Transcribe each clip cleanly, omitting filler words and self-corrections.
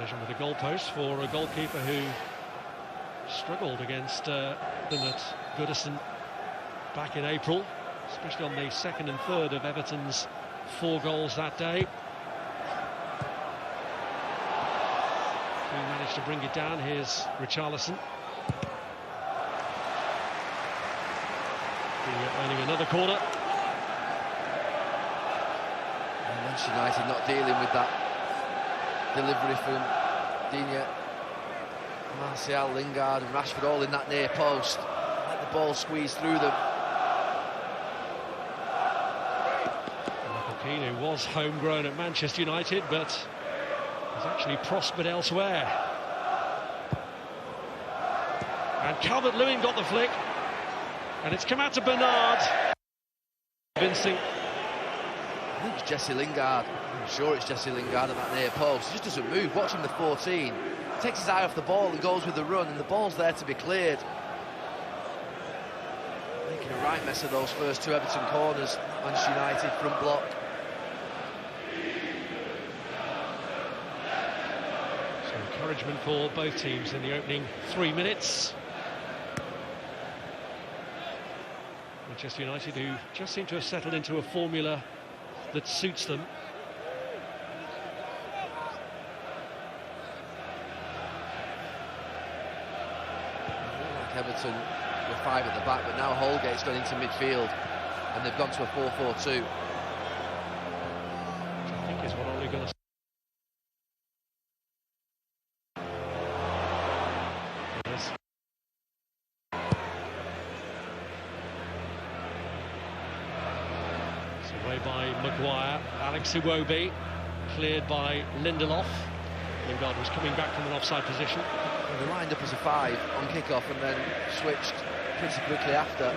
Collision with the goalpost for a goalkeeper who struggled against them at Goodison back in April, especially on the second and third of Everton's 4 goals that day. Who managed to bring it down. Here's Richarlison. Earning another corner. And Manchester United not dealing with that delivery from Digne, Martial, Lingard and Rashford all in that near post. Let the ball squeeze through them. Michael Keane, who was homegrown at Manchester United but has actually prospered elsewhere. And Calvert-Lewin got the flick, and it's come out to Bernard. Convincing. I think it's Jesse Lingard. I'm sure it's Jesse Lingard at that near post. He just doesn't move. Watch him, the 14. Takes his eye off the ball and goes with the run, and the ball's there to be cleared. Making a right mess of those first 2 Everton corners. Manchester United front block. So encouragement for both teams in the opening 3 minutes. Manchester United, who just seem to have settled into a formula that suits them. Like Everton were 5 at the back, but now Holgate's gone into midfield and they've gone to a 4-4-2. Which I think is what Ole Gunnar. Away by Maguire. Alex Iwobi cleared by Lindelof. Lingard was coming back from an offside position. Well, they lined up as a 5 on kick-off and then switched pretty quickly after.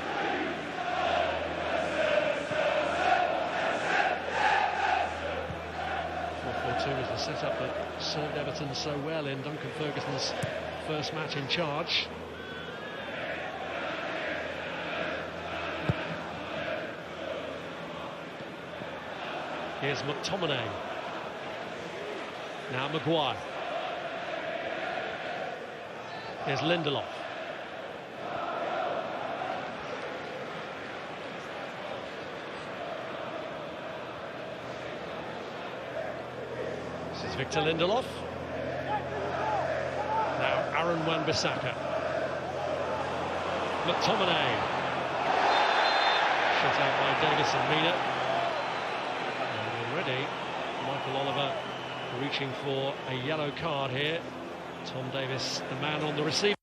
4-4-2 was the setup that served Everton so well in Duncan Ferguson's first match in charge. Here's McTominay. Now Maguire. Here's Lindelof. This is Victor Lindelof. Now Aaron Wan-Bissaka. McTominay. Shut out by Davis and Mina. Already, Michael Oliver reaching for a yellow card here. Tom Davis, the man on the receiver.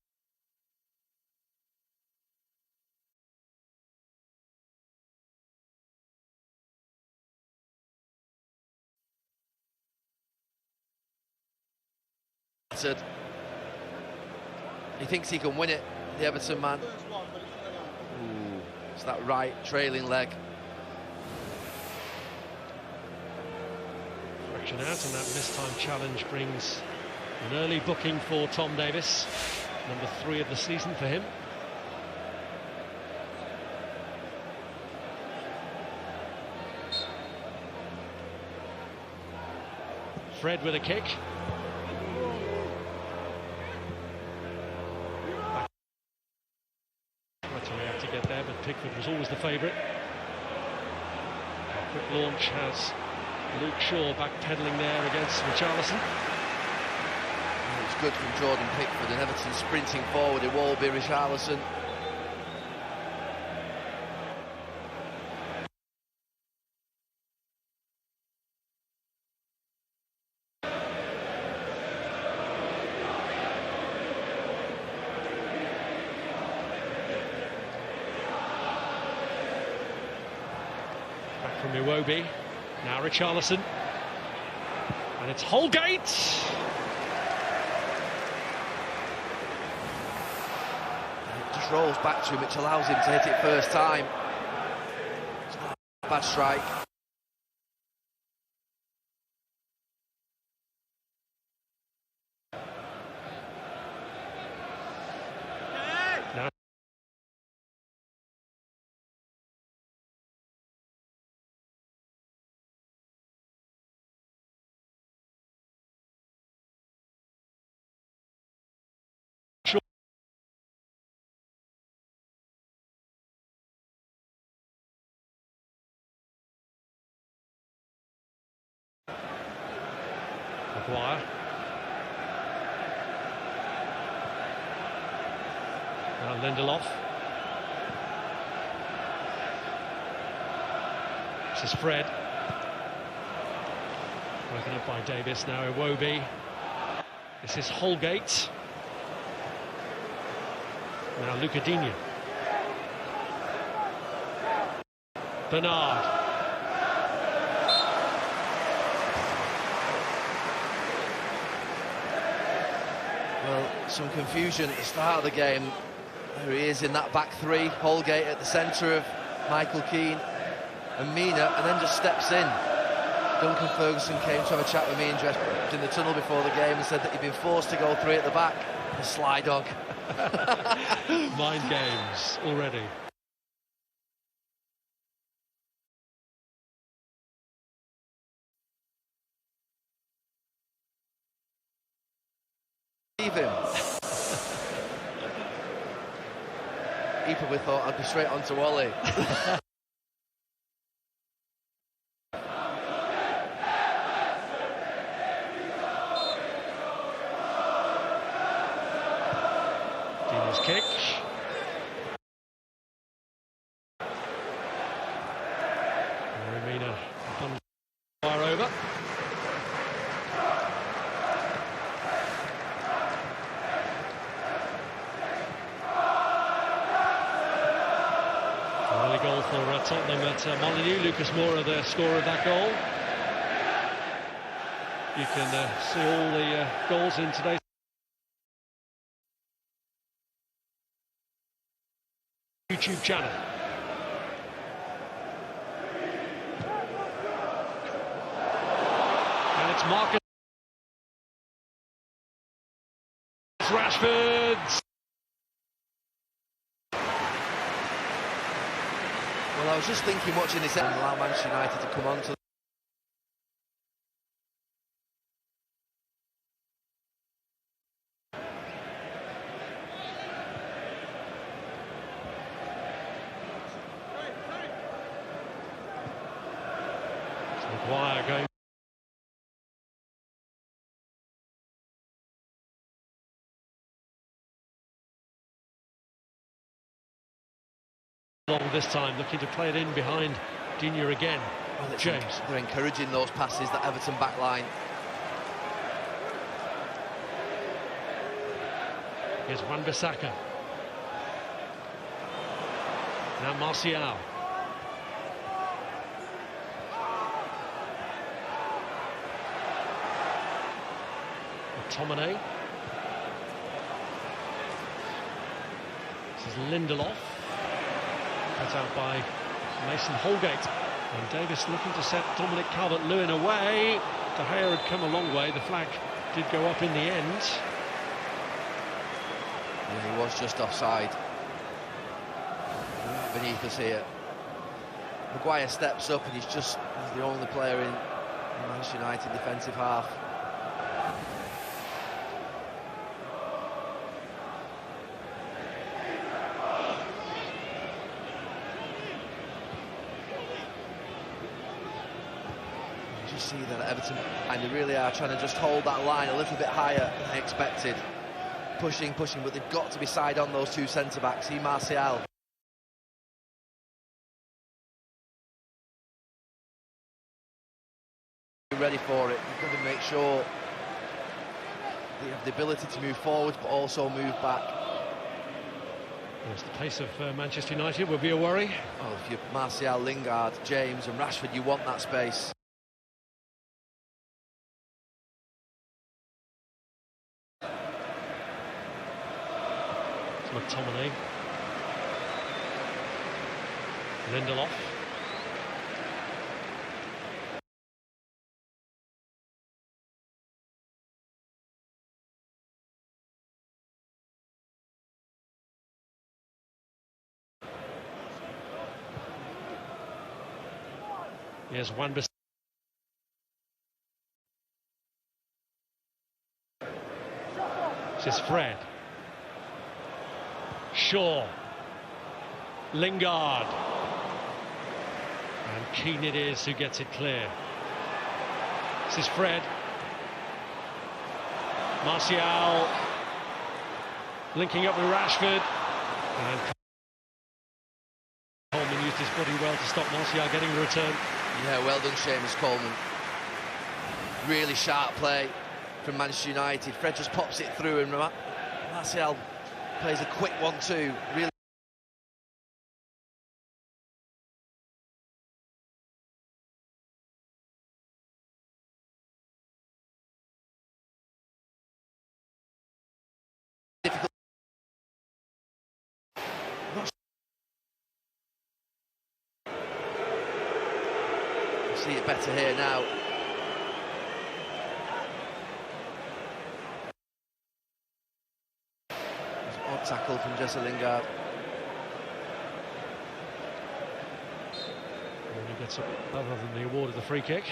He thinks he can win it, the Everton man. Ooh, it's that right trailing leg. Out, and that missed-time challenge brings an early booking for Tom Davis, number 3 of the season for him. Fred with a kick. Tried to react to get there, but Pickford was always the favourite. A quick launch has Luke Shaw backpedaling there against Richarlison. It was good from Jordan Pickford, and Everton sprinting forward. It will be Richarlison. Back from Iwobi. Now Richarlison, and it's Holgate. It just rolls back to him, which allows him to hit it first time. It's not a bad strike. Maguire. Now Lindelof. This is Fred. Broken up by Davis, now Iwobi. This is Holgate. Now Lucadinho. Bernard. Well, some confusion at the start of the game. There he is in that back three. Holgate at the centre of Michael Keane and Mina, and then just steps in. Duncan Ferguson came to have a chat with me in the tunnel before the game and said that he'd been forced to go three at the back. A sly dog. Mind games already. Leave him. He probably thought I'd be straight on to Wally. Dini's kick. Mina fire over. Early goal for Tottenham at Molineux. Lucas Moura, the scorer of that goal. You can see all the goals in today's YouTube channel. And it's Marcus Rashford. Well, I was just thinking, watching this, and allow Manchester United to come on to. Maguire going. Long this time, looking to play it in behind Digne again. Well, James. They're encouraging those passes, that Everton back line. Here's Wan-Bissaka. Now Martial. McTominay. This is Lindelof. Cut out by Mason Holgate. And Davis looking to set Dominic Calvert-Lewin away. De Gea had come a long way. The flag did go up in the end. Yeah, he was just offside. Beneath us here. Maguire steps up and he's the only player in Manchester United defensive half. You just see that at Everton, and they really are trying to just hold that line a little bit higher than I expected. Pushing, but they've got to be side on those two centre-backs. See Martial. Ready for it. You've got to make sure they have the ability to move forward but also move back. Yes, the pace of Manchester United will be a worry. Oh, if you're Martial, Lingard, James and Rashford, you want that space. It's McTominay. Lindelof. Here's Wan-Bissaka. This is Fred. Shaw. Lingard. And Keane it is who gets it clear. This is Fred. Martial linking up with Rashford, and Coleman used his body well to stop Martial getting the return. Yeah, well done, Seamus Coleman. Really sharp play from Manchester United. Fred just pops it through, and Martial plays a quick 1-2. Really. Difficult. See it better here now. Odd tackle from Jesse Lingard. And he gets up other than the award of the free kick.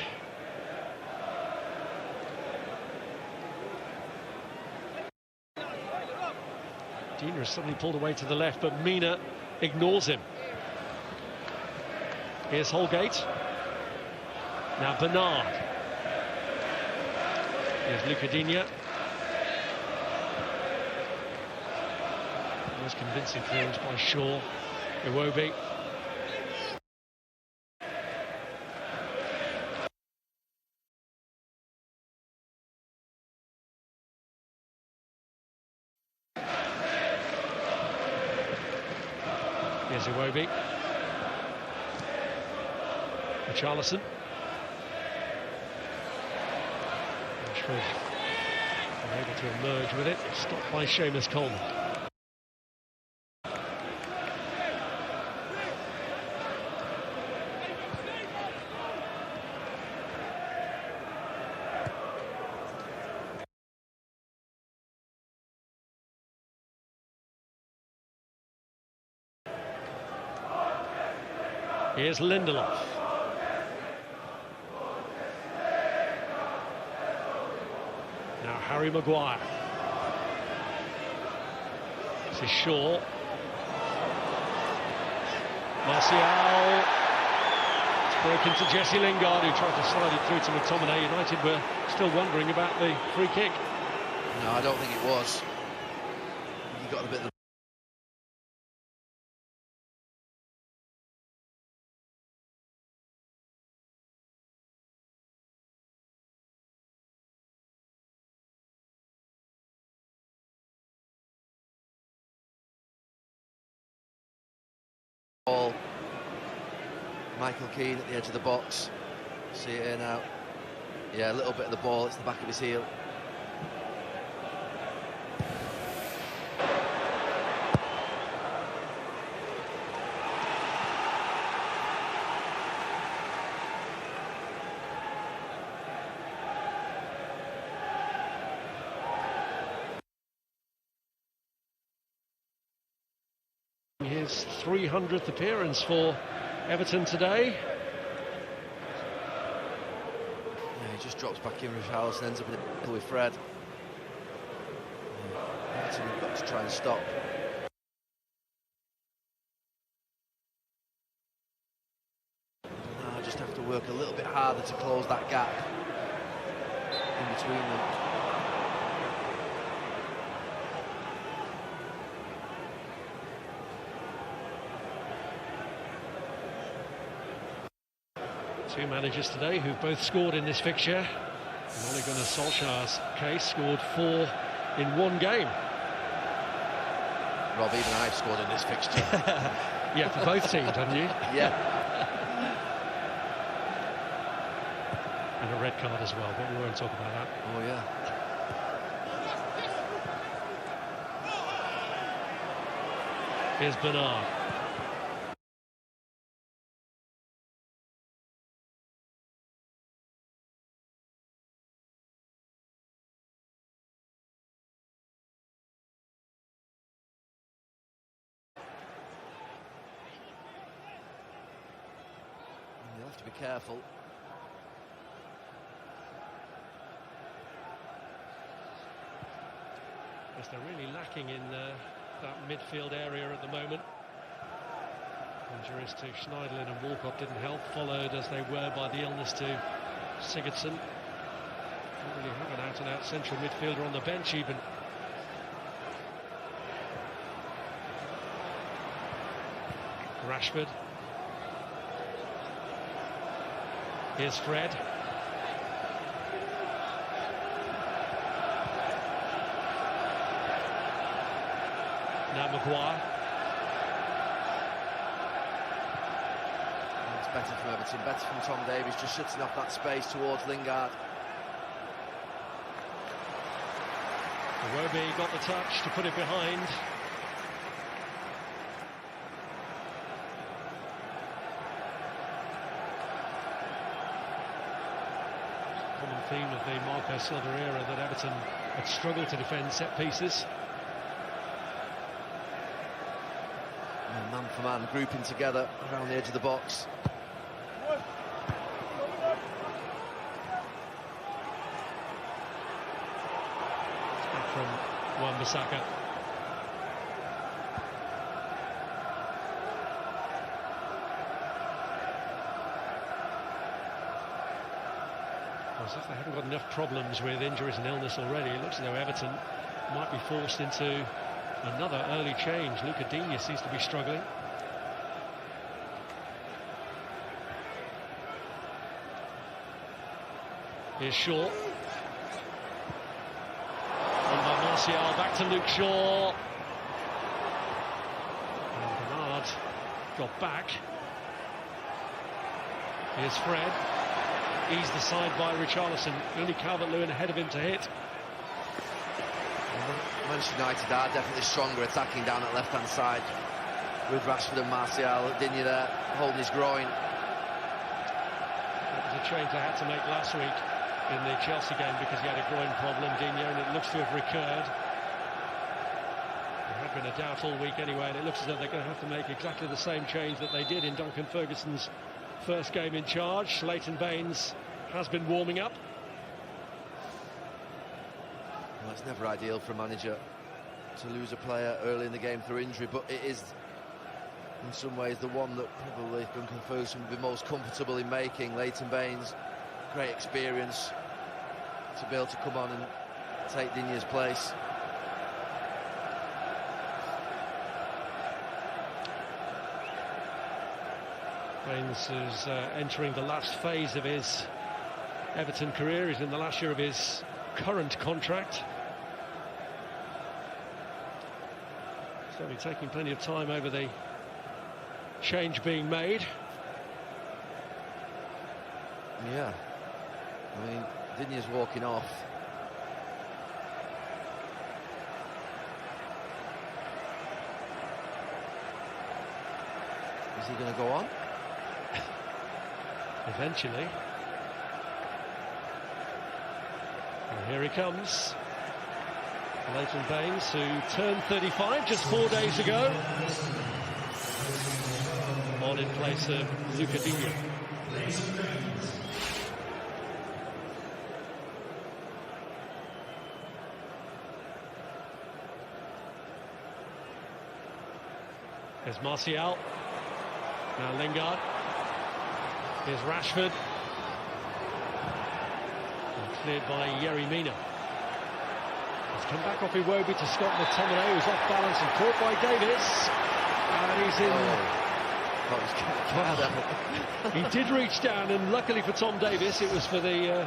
Dina is suddenly pulled away to the left, but Mina ignores him. Here's Holgate. Now Bernard. Here's Lucadinha. Most convincing clearance by Shaw. Iwobi. Here's Iwobi. Richarlison. Rashford unable to emerge with it. Stopped by Seamus Coleman. Here's Lindelof. Now Harry Maguire. This is Shaw. Martial. It's broken to Jesse Lingard, who tried to slide it through to McTominay. United were still wondering about the free kick. No, I don't think it was. You got a bit of the ball. Michael Keane at the edge of the box. See it here now. Yeah, a little bit of the ball, it's the back of his heel. His 300th appearance for Everton today. Yeah, he just drops back in with Richarlison, ends up in the middle with Fred. Yeah, Everton have got to try and stop. Now just have to work a little bit harder to close that gap in between them. Two managers today who've both scored in this fixture. And Ole Gunnar Solskjaer's case scored 4 in one game. Rob, even I've scored in this fixture. Yeah, for both teams, haven't you? Yeah. And a red card as well, but we won't talk about that. Oh, yeah. Here's Bernard. You'll have to be careful. Yes, they're really lacking in that midfield area at the moment. Injuries to Schneiderlin and Walcott didn't help, followed as they were by the illness to Sigurdsson. Don't really have an out-and-out central midfielder on the bench even. Rashford. Here's Fred. Now Maguire. It's better from Everton, better from Tom Davies, just shutting off that space towards Lingard. Iwobi got the touch to put it behind. Common theme of the Marco Silva era that Everton had struggled to defend set pieces. And man for man, grouping together around the edge of the box. From Wan-Bissaka. As if they haven't got enough problems with injuries and illness already, it looks as though Everton might be forced into another early change. Utd seems to be struggling. Here's Shaw. Martial, back to Luke Shaw. And Bernard got back. Here's Fred. Eased aside by Richarlison. Only Calvert-Lewin ahead of him to hit. Manchester United are definitely stronger attacking down at left-hand side with Rashford and Martial. Digne there holding his groin. That was a change they had to make last week in the Chelsea game because he had a groin problem, Digne, and it looks to have recurred. There had been a doubt all week anyway, and it looks as though they're going to have to make exactly the same change that they did in Duncan Ferguson's first game in charge. Leighton Baines has been warming up. Well, it's never ideal for a manager to lose a player early in the game through injury, but it is in some ways the one that probably Duncan Ferguson would be most comfortable in making. Leighton Baines, great experience to be able to come on and take Digne's place. Baines is entering the last phase of his Everton career. He's in the last year of his current contract. Certainly taking plenty of time over the change being made. Yeah, I mean, Digne's walking off. Is he going to go on? Eventually. And here he comes. Leighton Baines, who turned 35 just 4 days ago. On in place of Utd. There's Martial. Now Lingard. Here's Rashford. And cleared by Yerry Mina. He's come back off Iwobi to Scott McTominay, who's off balance and caught by Davis. And he's in. He did reach down, and luckily for Tom Davis, it was for the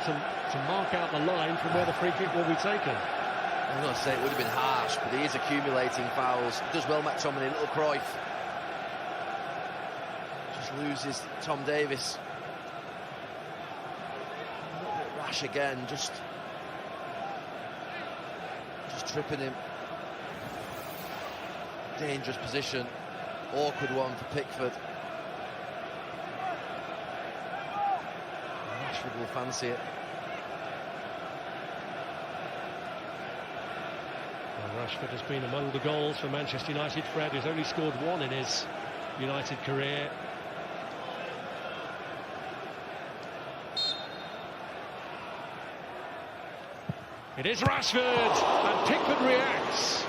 to mark out the line from where the free kick will be taken. I'm going to say it would have been harsh, but he is accumulating fouls. Does well, McTominay, little Cruyff. Just loses Tom Davis. A little bit rash again, just tripping him. Dangerous position, awkward one for Pickford. Rashford will fancy it. Rashford has been among the goals for Manchester United. Fred has only scored one in his United career. It is Rashford, and Pickford reacts.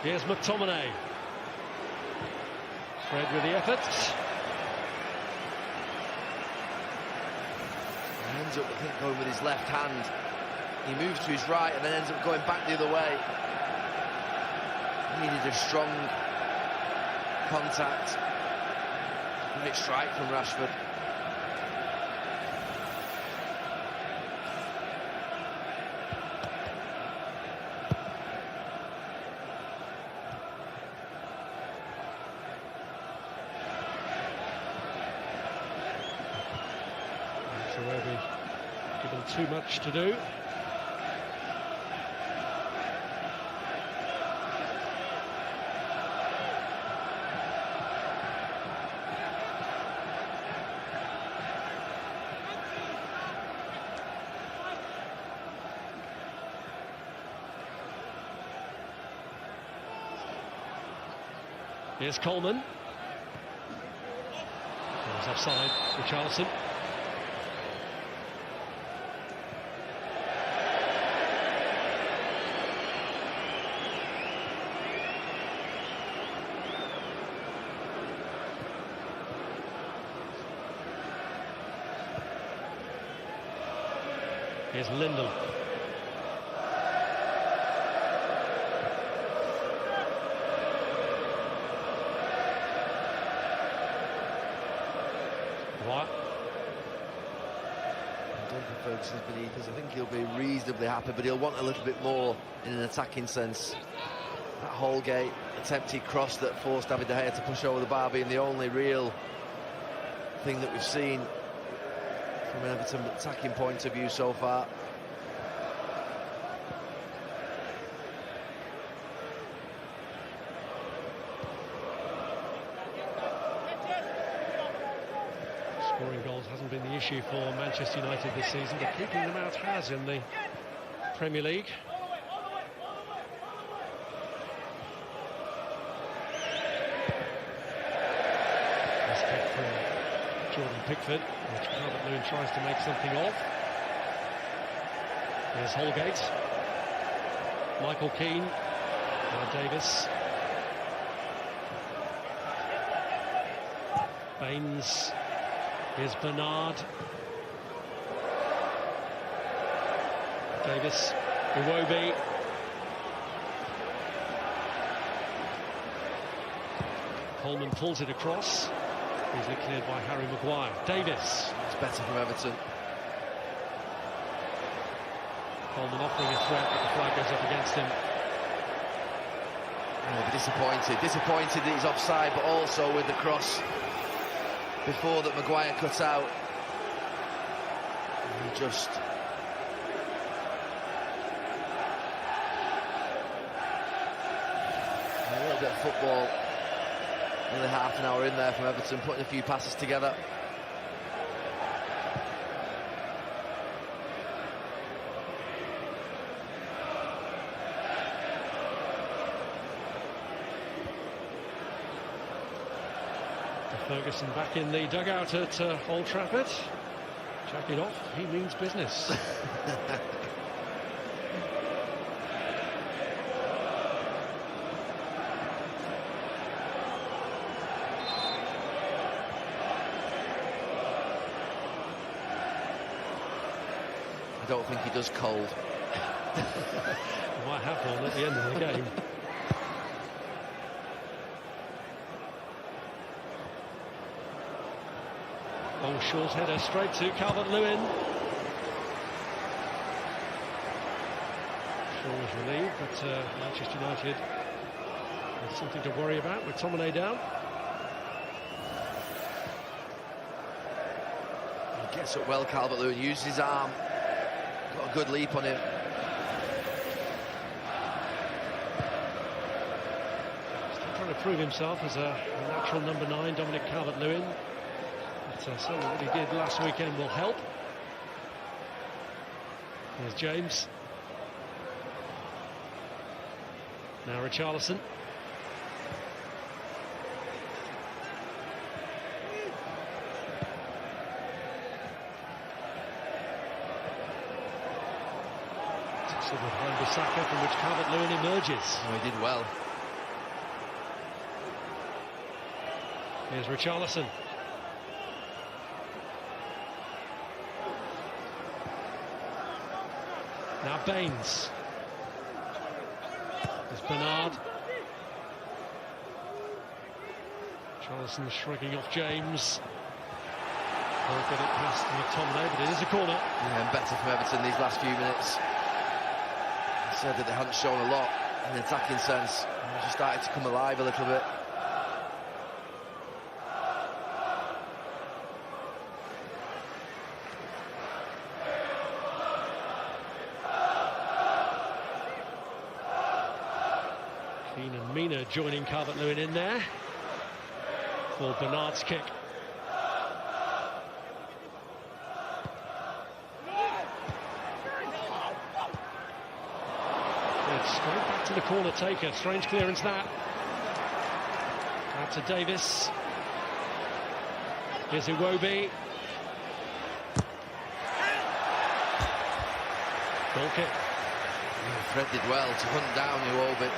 Here's McTominay. Fred with the effort. ends up, I think, going with his left hand. He moves to his right and then ends up going back the other way. Needed a strong contact. Great strike from Rashford. Given too much to do. Here's Coleman. He's offside for Richarlison. Here's Lindel. What? I don't think Ferguson's beneath us. I think he'll be reasonably happy, but he'll want a little bit more in an attacking sense. That Holgate attempted cross that forced David De Gea to push over the bar being the only real thing that we've seen from an Everton attacking point of view so far. Scoring goals hasn't been the issue for Manchester United this season, but keeping them out has in the Premier League. This kick from Jordan Pickford, which Calvert-Lewin tries to make something of. Here's Holgate. Michael Keane. Now Davis. Baines. Here's Bernard. Davis. Iwobi. Coleman pulls it across. Easily cleared by Harry Maguire. Davis. It's better from Everton. Coleman offering a threat, but the flag goes up against him. Oh, disappointed that he's offside, but also with the cross before that Maguire cut out. He just a little bit of football. Nearly half an hour in there from Everton, putting a few passes together. Ferguson back in the dugout at Old Trafford. Check it off, he means business. I don't think he does cold. He might have one at the end of the game. Long short header straight to Calvert-Lewin. Shaw was relieved, but Manchester United have something to worry about with Tomine down. He gets up well, Calvert-Lewin, uses his arm. Got a good leap on him. Still trying to prove himself as a natural number 9, Dominic Calvert-Lewin. Certainly what he did last weekend will help. There's James. Now Richarlison. Sort of Wan-Bissaka from which Calvert-Lewin emerges. Oh, he did well. Here's Richarlison. Now Baines. There's Bernard. Charlison shrugging off James. Will get it past McTominay, but it is a corner. Yeah, and better from Everton these last few minutes. I said that they hadn't shown a lot in the attacking sense. They're just starting to come alive a little bit. Keane and Mina joining Calvert-Lewin in there for Bernard's kick. It's straight back to the corner taker. Strange clearance that. Out to Davis. Here's Iwobi. Goal kick. Threaded well to hunt down Iwobi.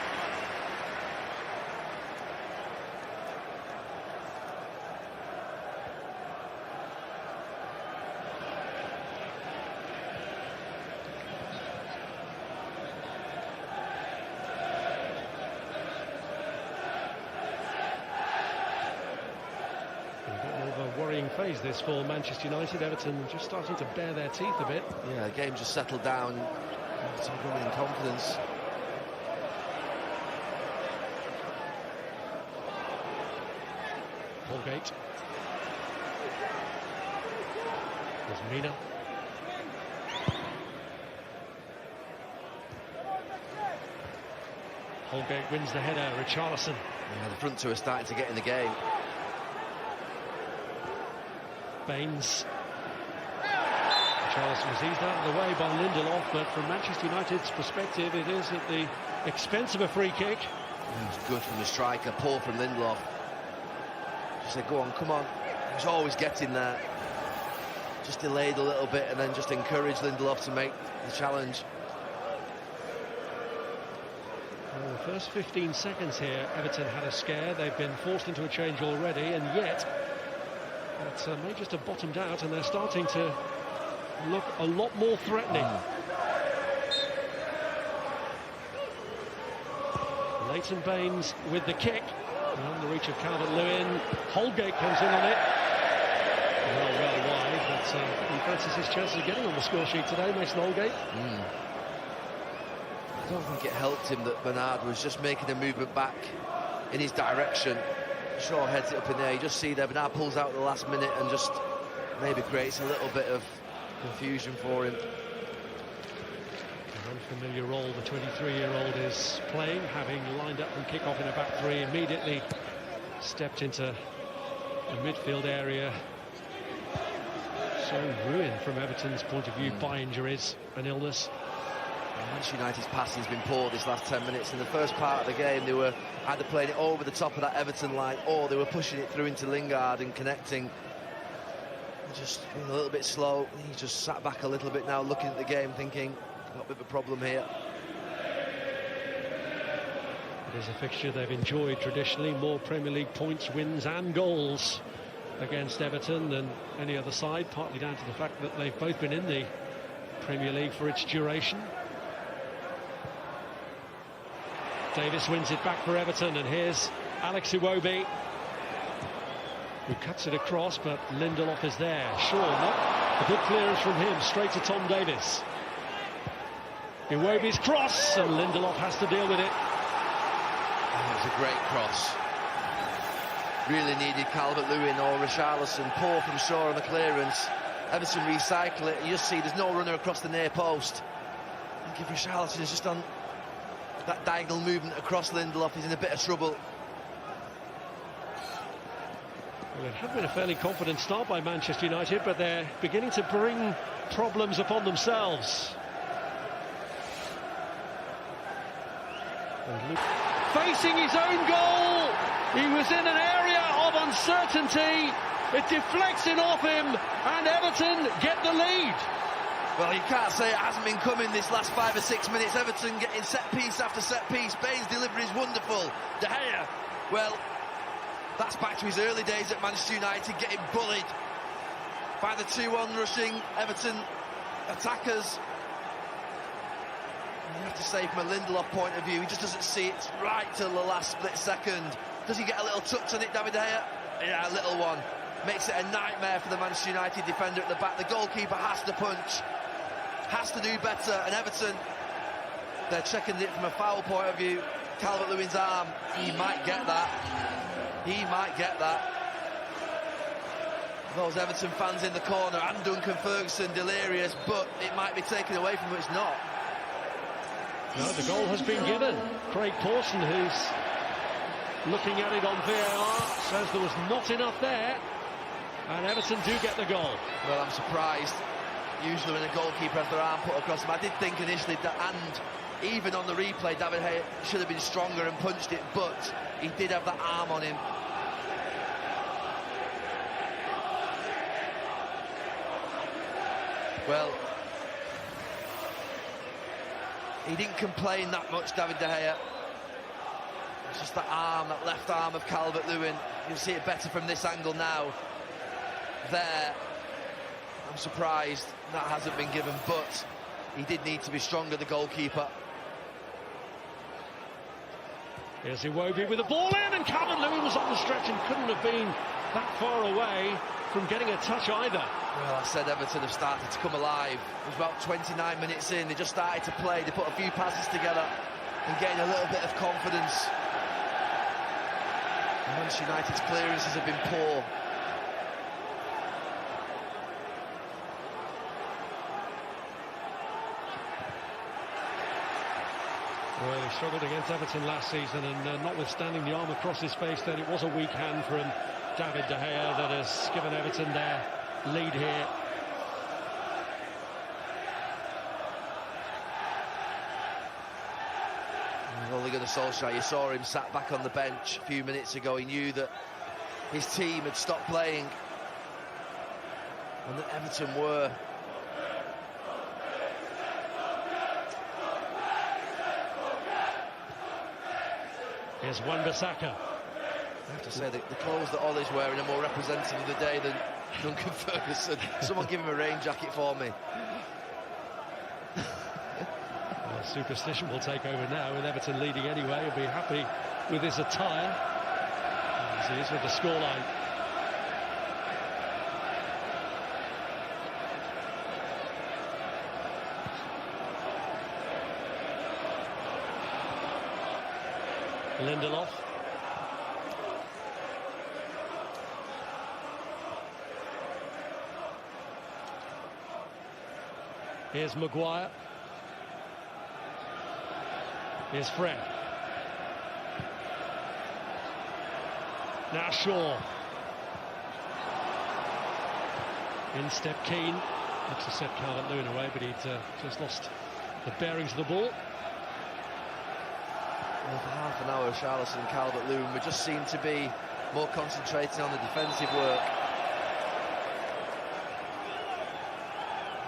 Worrying phase this for Manchester United. Everton just starting to bare their teeth a bit. Yeah, the game just settled down. Some growing confidence. Holgate. There's Mina. Holgate wins the header. Richarlison. Yeah, the front two are starting to get in the game. Baines. Richarlison was eased out of the way by Lindelof, but from Manchester United's perspective, it is at the expense of a free kick. It was good from the striker, poor from Lindelof. Just said, go on, come on. He's always getting there. Just delayed a little bit and then just encouraged Lindelof to make the challenge. Well, the first 15 seconds here, Everton had a scare. They've been forced into a change already, and yet it may just have bottomed out, and they're starting to look a lot more threatening. Leighton Baines with the kick, beyond the reach of Calvert-Lewin. Holgate comes in on it. Well wide, but he fancies his chances of getting on the score sheet today, Mason Holgate. I don't think it helped him that Bernard was just making a movement back in his direction. Shaw heads it up in there. You just see there Bernard pulls out at the last minute and just maybe creates a little bit of confusion for him. An unfamiliar role the 23-year-old is playing, having lined up from kick-off in a back three, immediately stepped into the midfield area. So ruined from Everton's point of view by injuries and illness. Manchester United's passing's been poor this last 10 minutes. In the first part of the game, they were either playing it over the top of that Everton line, or they were pushing it through into Lingard and connecting. Just being a little bit slow. He just sat back a little bit now, looking at the game, thinking, got a bit of a problem here. It is a fixture they've enjoyed traditionally. More Premier League points, wins and goals against Everton than any other side, partly down to the fact that they've both been in the Premier League for its duration. Davis wins it back for Everton, and here's Alex Iwobi, who cuts it across, but Lindelof is there. Sure, not a good clearance from him, straight to Tom Davis. Iwobi's cross, and Lindelof has to deal with it. That was a great cross. Really needed Calvert-Lewin or Richarlison. Poor from Shaw on the clearance. Everton recycle it. You just see there's no runner across the near post. I think if Richarlison is just on that diagonal movement across Lindelof, he's in a bit of trouble. Well, it had been a fairly confident start by Manchester United, but they're beginning to bring problems upon themselves. Facing his own goal, he was in an area of uncertainty. It deflects it off him, and Everton get the lead. Well, you can't say it hasn't been coming this last 5 or 6 minutes. Everton getting set piece after set piece. Baines' delivery is wonderful. De Gea, well, that's back to his early days at Manchester United, getting bullied by the 2-1 rushing Everton attackers. You have to say, from a Lindelof point of view, he just doesn't see it right till the last split second. Does he get a little touch on it, David De Gea? Yeah, a little one. Makes it a nightmare for the Manchester United defender at the back. The goalkeeper has to punch, has to do better, and Everton, they're checking it from a foul point of view. Calvert-Lewin's arm, he might get that. He might get that. Those Everton fans in the corner, and Duncan Ferguson delirious, but it might be taken away from him. It's not. No, the goal has been given. Craig Pawson, who's looking at it on VAR, says there was not enough there, and Everton do get the goal. Well, I'm surprised. Usually when a goalkeeper has their arm put across him, I did think initially that, and even on the replay, David De Gea should have been stronger and punched it, but he did have that arm on him. Well, he didn't complain that much, David De Gea. It's just that arm, that left arm of Calvert-Lewin. You'll see it better from this angle now. There, I'm surprised that hasn't been given, but he did need to be stronger, the goalkeeper. Here's Iwobi with the ball in, and Calvert-Lewin was on the stretch and couldn't have been that far away from getting a touch either. Well, I said Everton have started to come alive. It was about 29 minutes in, they just started to play, they put a few passes together and getting a little bit of confidence. Manchester United's clearances have been poor. Well, he struggled against Everton last season, and notwithstanding the arm across his face, then it was a weak hand from David De Gea that has given Everton their lead here. Ole Gunnar Solskjaer, you saw him sat back on the bench a few minutes ago. He knew that his team had stopped playing and that Everton were. Here's Wan-Bissaka. I have to say that the clothes that Ole's wearing are more representative of the day than Duncan Ferguson. Someone give him a rain jacket for me. Well, superstition will take over now, with Everton leading anyway. He'll be happy with his attire, as he is with the scoreline. Lindelof. Here's Maguire. Here's Fred. Now Shaw. In step Keane. Looks to set Calvert-Lewin away, but he'd just lost the bearings of the ball. Well, for half an hour, Charleston and Calvert-Lewin we just seem to be more concentrating on the defensive work.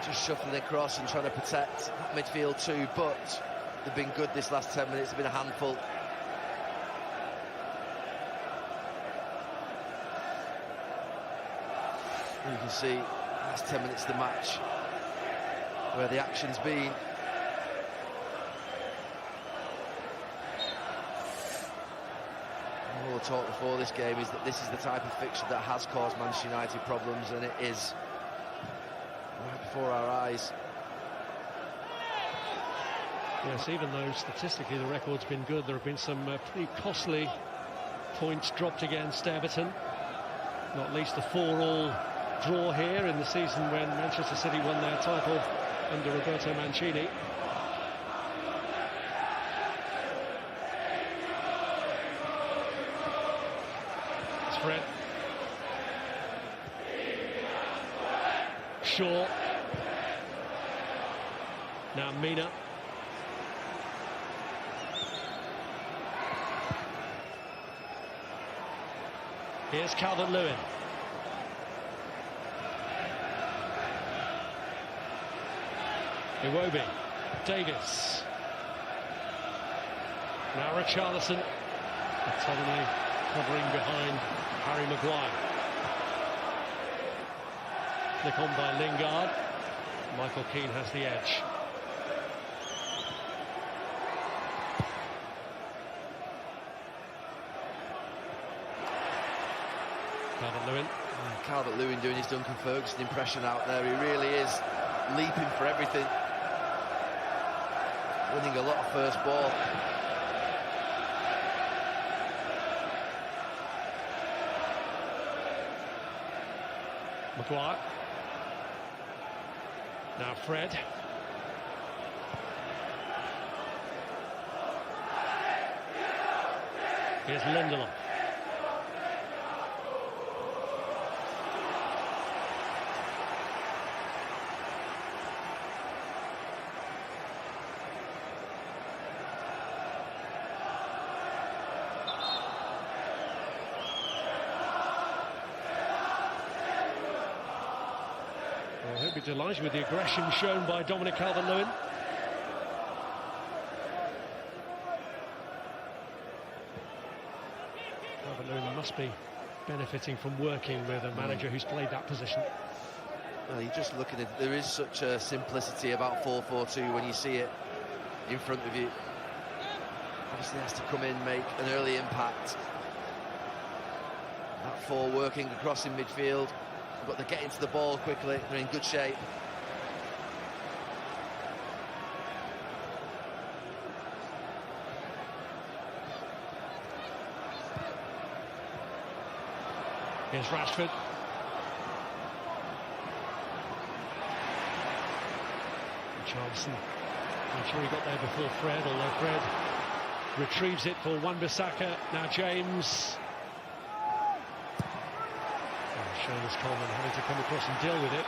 Just shuffling across and trying to protect midfield too, but they've been good this last 10 minutes. They've been a handful. You can see last 10 minutes of the match where the action's been. All the talk before this game is that this is the type of fixture that has caused Manchester United problems, and it is right before our eyes. Yes, even though statistically the record's been good, there have been some pretty costly points dropped against Everton. Not least the 4-4 draw here in the season when Manchester City won their title under Roberto Mancini. It's Fred. Shaw. Now Mina. Here's Calvert-Lewin. Iwobi. Davis. Now Richarlison. Tottenham covering behind Harry Maguire. Flick on by Lingard. Michael Keane has the edge. Calvert-Lewin. Calvert-Lewin doing his Duncan Ferguson impression out there. He really is leaping for everything. Winning a lot of first ball. Maguire. Now Fred. Here's Lindelof. Well, he'll be delighted with the aggression shown by Dominic Calvert-Lewin. Calvert-Lewin must be benefiting from working with a manager who's played that position. Well, you're just looking at, there is such a simplicity about 4-4-2 when you see it in front of you. Obviously has to come in, make an early impact. That four working across in midfield, but they're getting to the ball quickly, they're in good shape. Here's Rashford. Charleston, I'm sure he got there before Fred, although Fred retrieves it for Wan-Bissaka. Now James. Seamus Coleman having to come across and deal with it.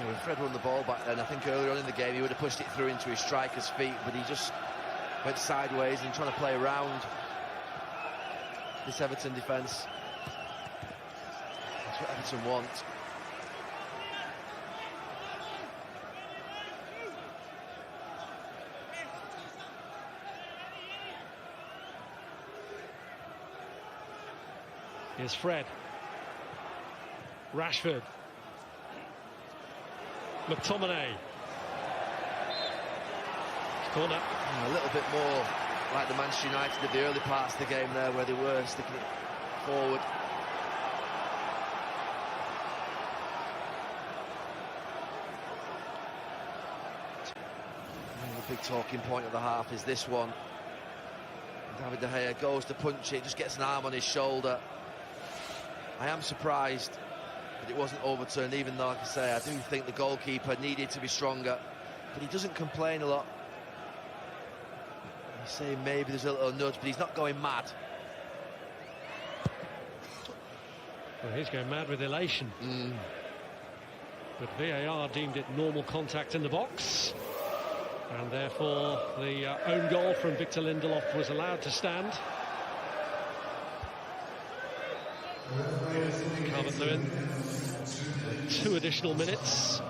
When Fred won the ball back then, I think earlier on in the game he would have pushed it through into his striker's feet, but he just went sideways and trying to play around this Everton defence. That's what Everton want. Here's Fred. Rashford. McTominay. Corner. A little bit more like the Manchester United did the early parts of the game there, where they were sticking it forward. And the big talking point of the half is this one. David De Gea goes to punch it, just gets an arm on his shoulder. I am surprised that it wasn't overturned, even though, like I say, I do think the goalkeeper needed to be stronger, but he doesn't complain a lot. I say maybe there's a little nudge, but he's not going mad. Well, he's going mad with elation. But VAR deemed it normal contact in the box, and therefore the own goal from Victor Lindelof was allowed to stand. Calvert-Lewin, 2 additional minutes.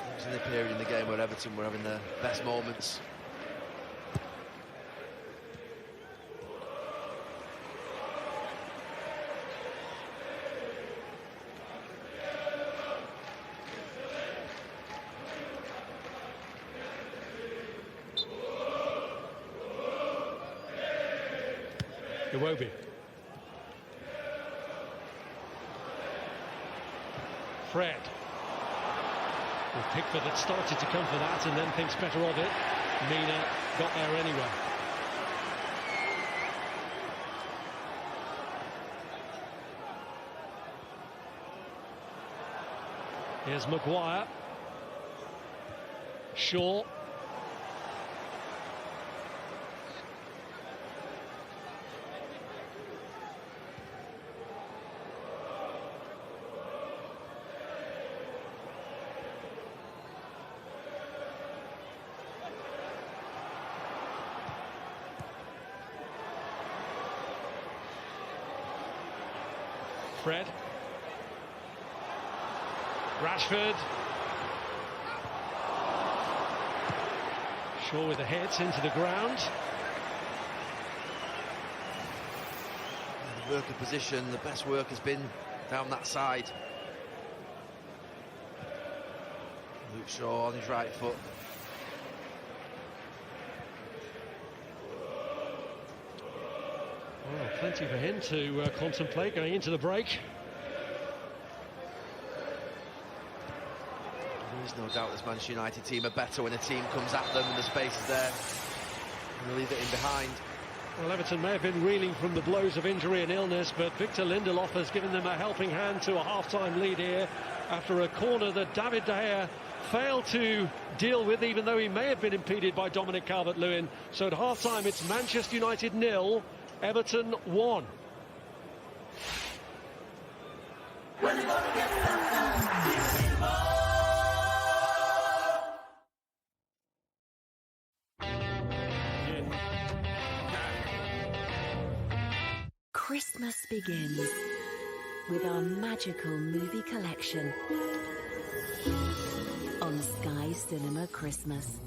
It was in the period in the game where Everton were having their best moments. Iwobi. Fred. Well, Pickford had started to come for that and then thinks better of it. Mina got there anyway. Here's Maguire. Shaw. Fred. Rashford. Shaw with the hit into the ground. The work of position, the best work has been down that side. Luke Shaw on his right foot. Plenty for him to contemplate going into the break. There's no doubt this Manchester United team are better when a team comes at them and the space is there. And they leave it in behind. Well, Everton may have been reeling from the blows of injury and illness, but Victor Lindelof has given them a helping hand to a half-time lead here after a corner that David De Gea failed to deal with, even though he may have been impeded by Dominic Calvert-Lewin. So at half-time, it's Manchester United 0, Everton 1. Christmas begins with our magical movie collection on Sky Cinema Christmas.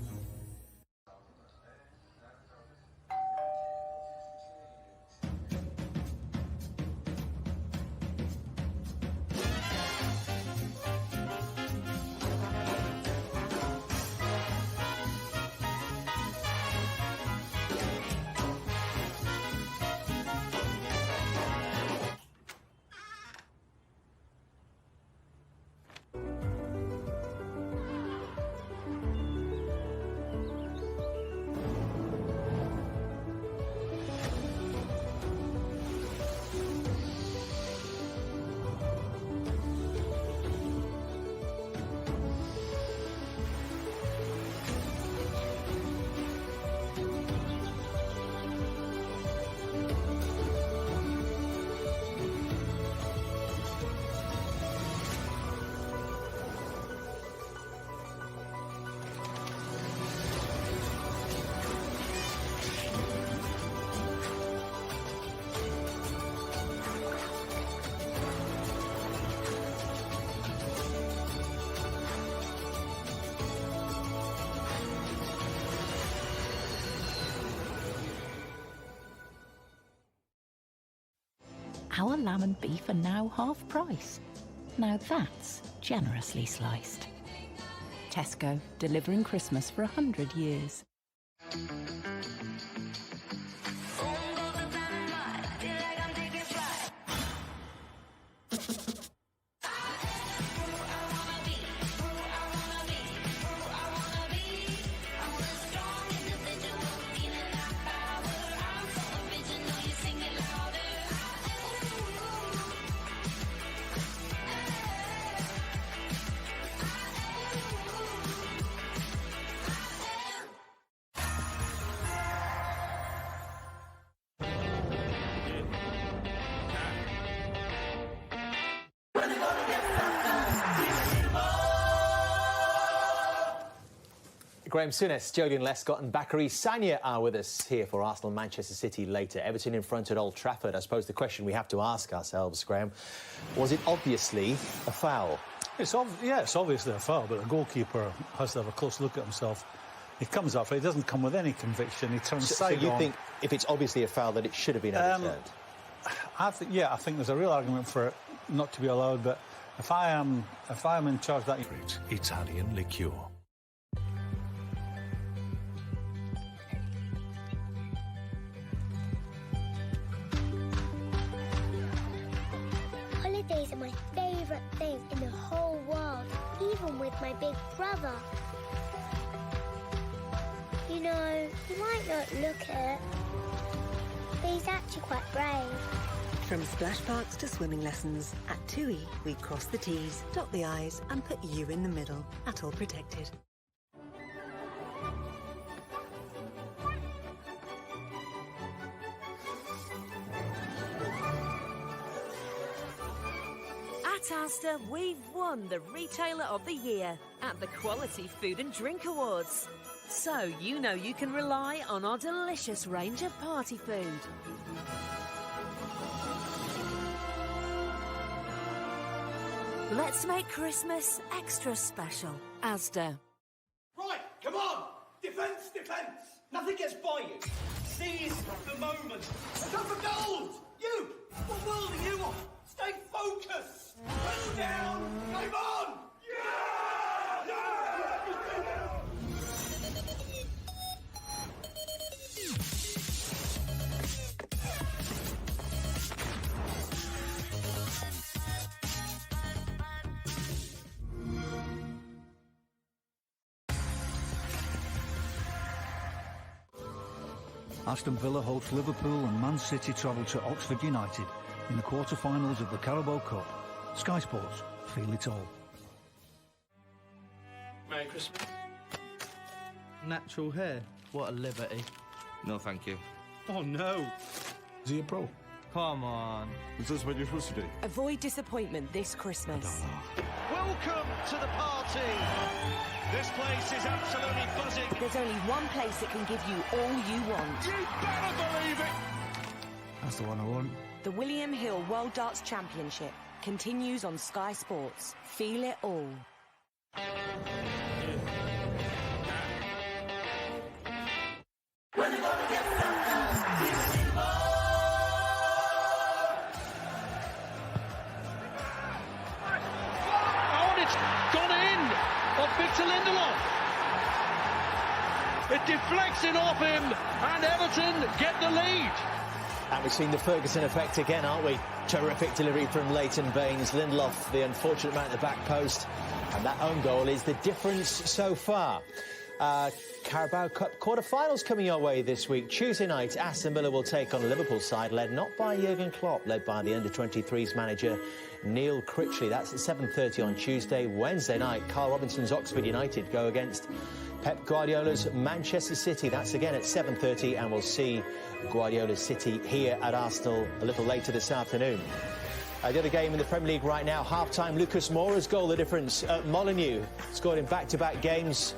Our lamb and beef are now half price. Now that's generously sliced. Tesco, delivering Christmas for 100 years. Graham Souness, Julian Lescott and Bakary Sagna are with us here for Arsenal-Manchester City later. Everton in front at Old Trafford. I suppose the question we have to ask ourselves, Graham, was it obviously a foul? It's obviously a foul, but the goalkeeper has to have a close look at himself. He comes up, he doesn't come with any conviction, he turns side on. So you think if it's obviously a foul that it should have been overturned? I think there's a real argument for it not to be allowed, but if I am in charge of that... Italian liqueur. Holidays are my favourite thing in the whole world, even with my big brother. You know, he might not look it, but he's actually quite brave. From splash parks to swimming lessons, at TUI we cross the T's, dot the I's and put you in the middle, at All Protected. At Asda, we've won the Retailer of the Year at the Quality Food and Drink Awards. So you know you can rely on our delicious range of party food. Let's make Christmas extra special. Asda. Right, come on! Defence, defence! Nothing gets by you. Seize the moment. Go for gold! You! What world are you on? Stay focused! Settle down! Game on! Aston Villa host Liverpool and Man City travel to Oxford United in the quarter-finals of the Carabao Cup. Sky Sports, feel it all. Merry Christmas. Natural hair? What a liberty. No, thank you. Oh, no. Is he a pro? Come on. Is this what you're supposed to do? Avoid disappointment this Christmas. Welcome to the party. This place is absolutely buzzing. There's only one place that can give you all you want. You better believe it. That's the one I want. The William Hill World Darts Championship continues on Sky Sports. Feel it all. Victor Lindelof. It deflects it off him, and Everton get the lead. And we've seen the Ferguson effect again, aren't we? Terrific delivery from Leighton Baines. Lindelof, the unfortunate man at the back post. And that own goal is the difference so far. Carabao Cup quarter-finals coming your way this week. Tuesday night, Aston Villa will take on a Liverpool side led not by Jurgen Klopp, led by the under-23s manager Neil Critchley. That's at 7:30 on Tuesday. Wednesday night, Carl Robinson's Oxford United go against Pep Guardiola's Manchester City. That's again at 7:30, and we'll see Guardiola's City here at Arsenal a little later this afternoon. The other game in the Premier League right now, half-time, Lucas Moura's goal the difference at Molineux. Scored in back-to-back games.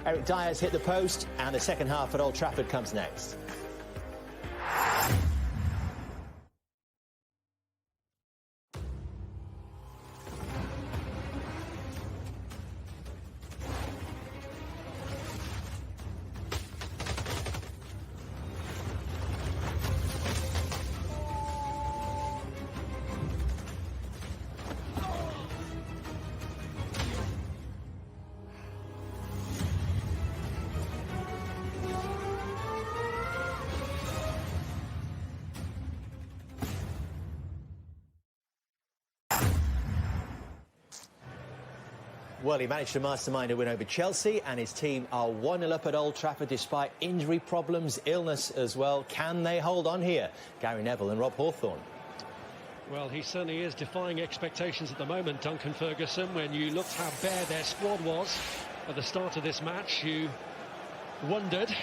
Eric Dyer's hit the post, and the second half at Old Trafford comes next. Well, he managed to mastermind a win over Chelsea, and his team are 1-0 up at Old Trafford despite injury problems, illness as well. Can they hold on here? Gary Neville and Rob Hawthorne. Well, he certainly is defying expectations at the moment, Duncan Ferguson. When you looked how bare their squad was at the start of this match, you wondered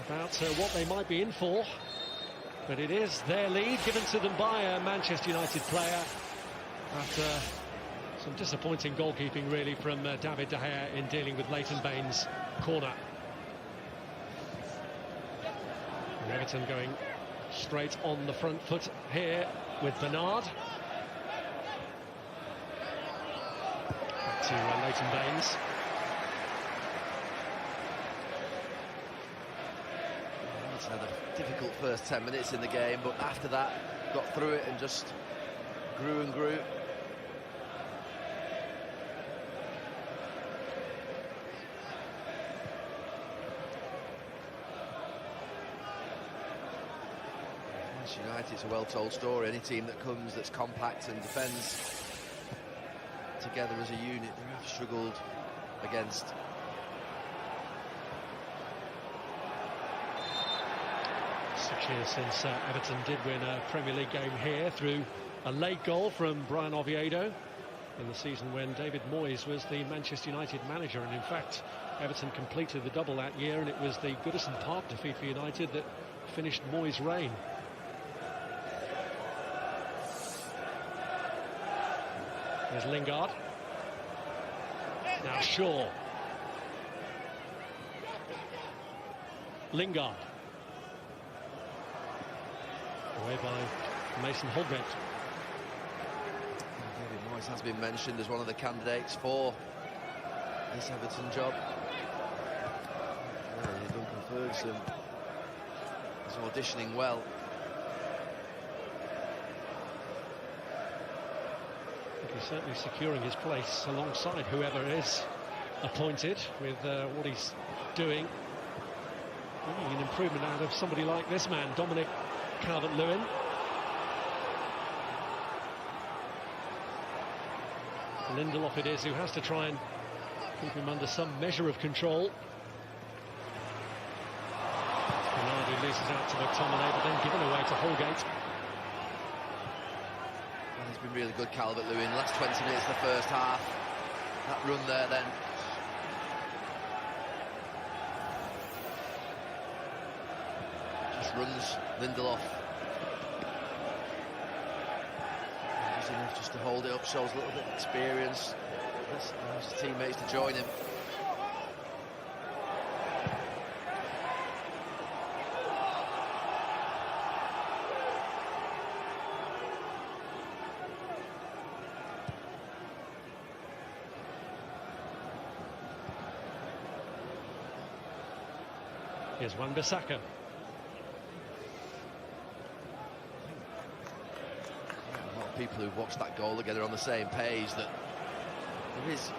about what they might be in for. But it is their lead given to them by a Manchester United player after some disappointing goalkeeping, really, from David De Gea in dealing with Leighton Baines' corner. And Everton going straight on the front foot here with Bernard. Back to Leighton Baines. He's had a difficult first 10 minutes in the game, but after that, got through it and just grew and grew. United's a well-told story. Any team that comes that's compact and defends together as a unit, they have struggled against. 6 years since Everton did win a Premier League game here through a late goal from Brian Oviedo in the season when David Moyes was the Manchester United manager. And in fact, Everton completed the double that year, and it was the Goodison Park defeat for United that finished Moyes' reign. There's Lingard. Now Shaw. Lingard. Away by Mason Holgate. David Moyes has been mentioned as one of the candidates for this Everton job. Duncan Ferguson is auditioning well. He's certainly securing his place alongside whoever is appointed with what he's doing. An improvement out of somebody like this man, Dominic Calvert-Lewin. Lindelof it is who has to try and keep him under some measure of control. Ronaldo loses out to McTominay, but then given away to Holgate. And he's been really good, Calvert-Lewin. Last 20 minutes of the first half. That run there then. Just runs Lindelof. He's enough just to hold it up, shows a little bit of experience. Allows his teammates to join him. Here's Wan-Bissaka. A lot of people who've watched that goal together are on the same page that there's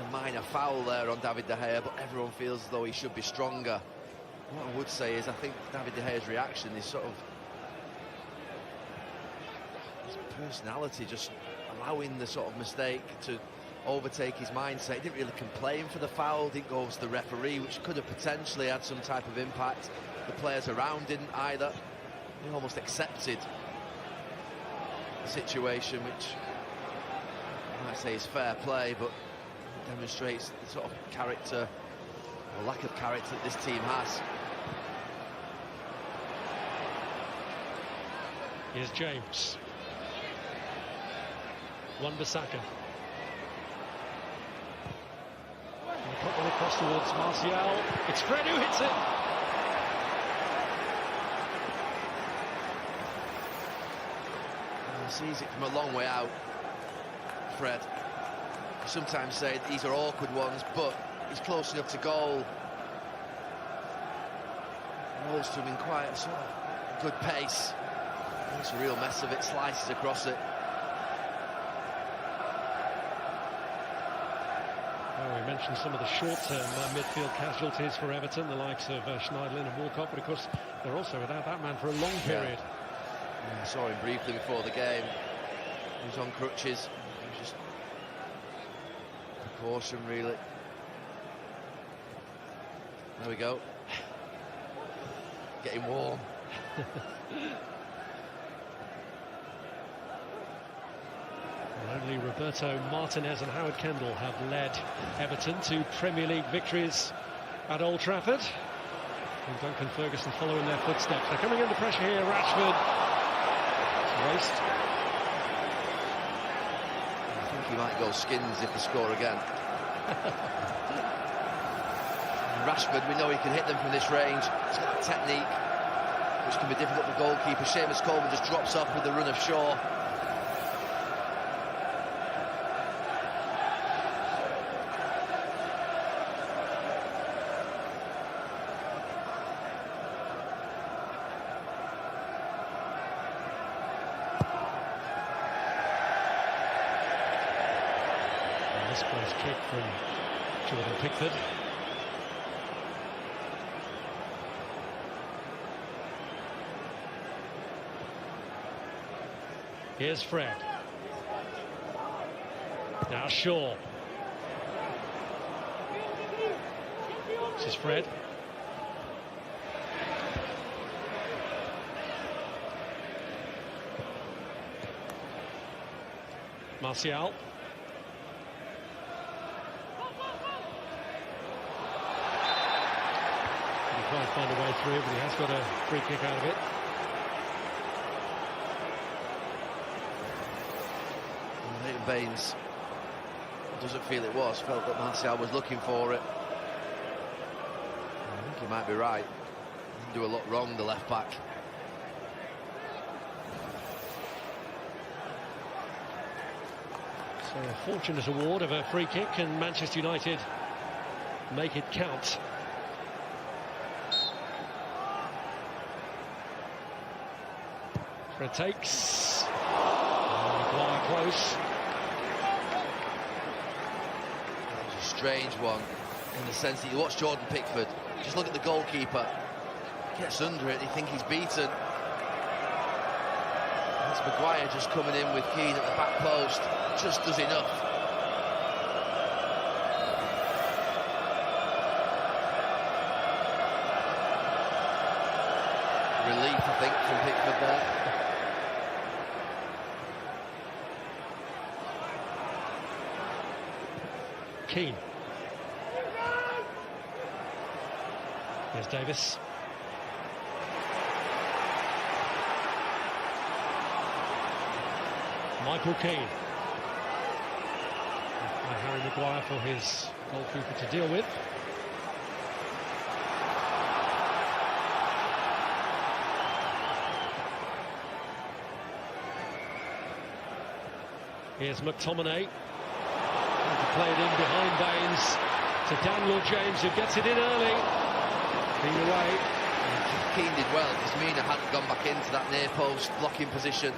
a minor foul there on David De Gea, but everyone feels as though he should be stronger. What I would say is I think David De Gea's reaction is sort of his personality just allowing the sort of mistake to overtake his mindset. He didn't really complain for the foul, didn't go over to the referee, which could have potentially had some type of impact. The players around didn't either. He almost accepted the situation, which I might say is fair play, but demonstrates the sort of character or lack of character that this team has. Here's James. Wan-Bissaka. Put one across towards Martial. It's Fred who hits it. And he sees it from a long way out. Fred. I sometimes say these are awkward ones, but he's close enough to goal. Rolls to him in quite a sort of good pace. Makes a real mess of it, slices across it. Well, we mentioned some of the short-term midfield casualties for Everton, the likes of Schneiderlin and Walcott, but of course they're also without that man for a long period. Yeah, I saw him briefly before the game. He was on crutches. It was just precaution, really. There we go. Getting warm. Only Roberto Martinez and Howard Kendall have led Everton to Premier League victories at Old Trafford. And Duncan Ferguson following their footsteps. They're coming under pressure here. Rashford. Waste. I think he might go skins if they score again. Rashford, we know he can hit them from this range. He's got the technique, which can be difficult for goalkeeper. Seamus Coleman just drops off with the run of Shaw. Misplaced kick from Jordan Pickford. Here's Fred. Now Shaw. This is Fred. Martial. Can't find a way through, but he has got a free kick out of it. Leighton Baines doesn't feel it was, felt that Martial was looking for it. I think he might be right. Didn't do a lot wrong, the left back. So a fortunate award of a free kick, and Manchester United make it count. Fred takes. Maguire close. It was a strange one in the sense that you watch Jordan Pickford, just look at the goalkeeper, gets under it, you think he's beaten. That's Maguire just coming in with Keane at the back post, just does enough. relief, I think, from Pickford there. Keane. There's Davis. Michael Keane. By Harry Maguire for his goalkeeper to deal with. Here's McTominay. Play it in behind Baines to Daniel James, who gets it in early. Being away. Keane did well because Mina hadn't gone back into that near post blocking position.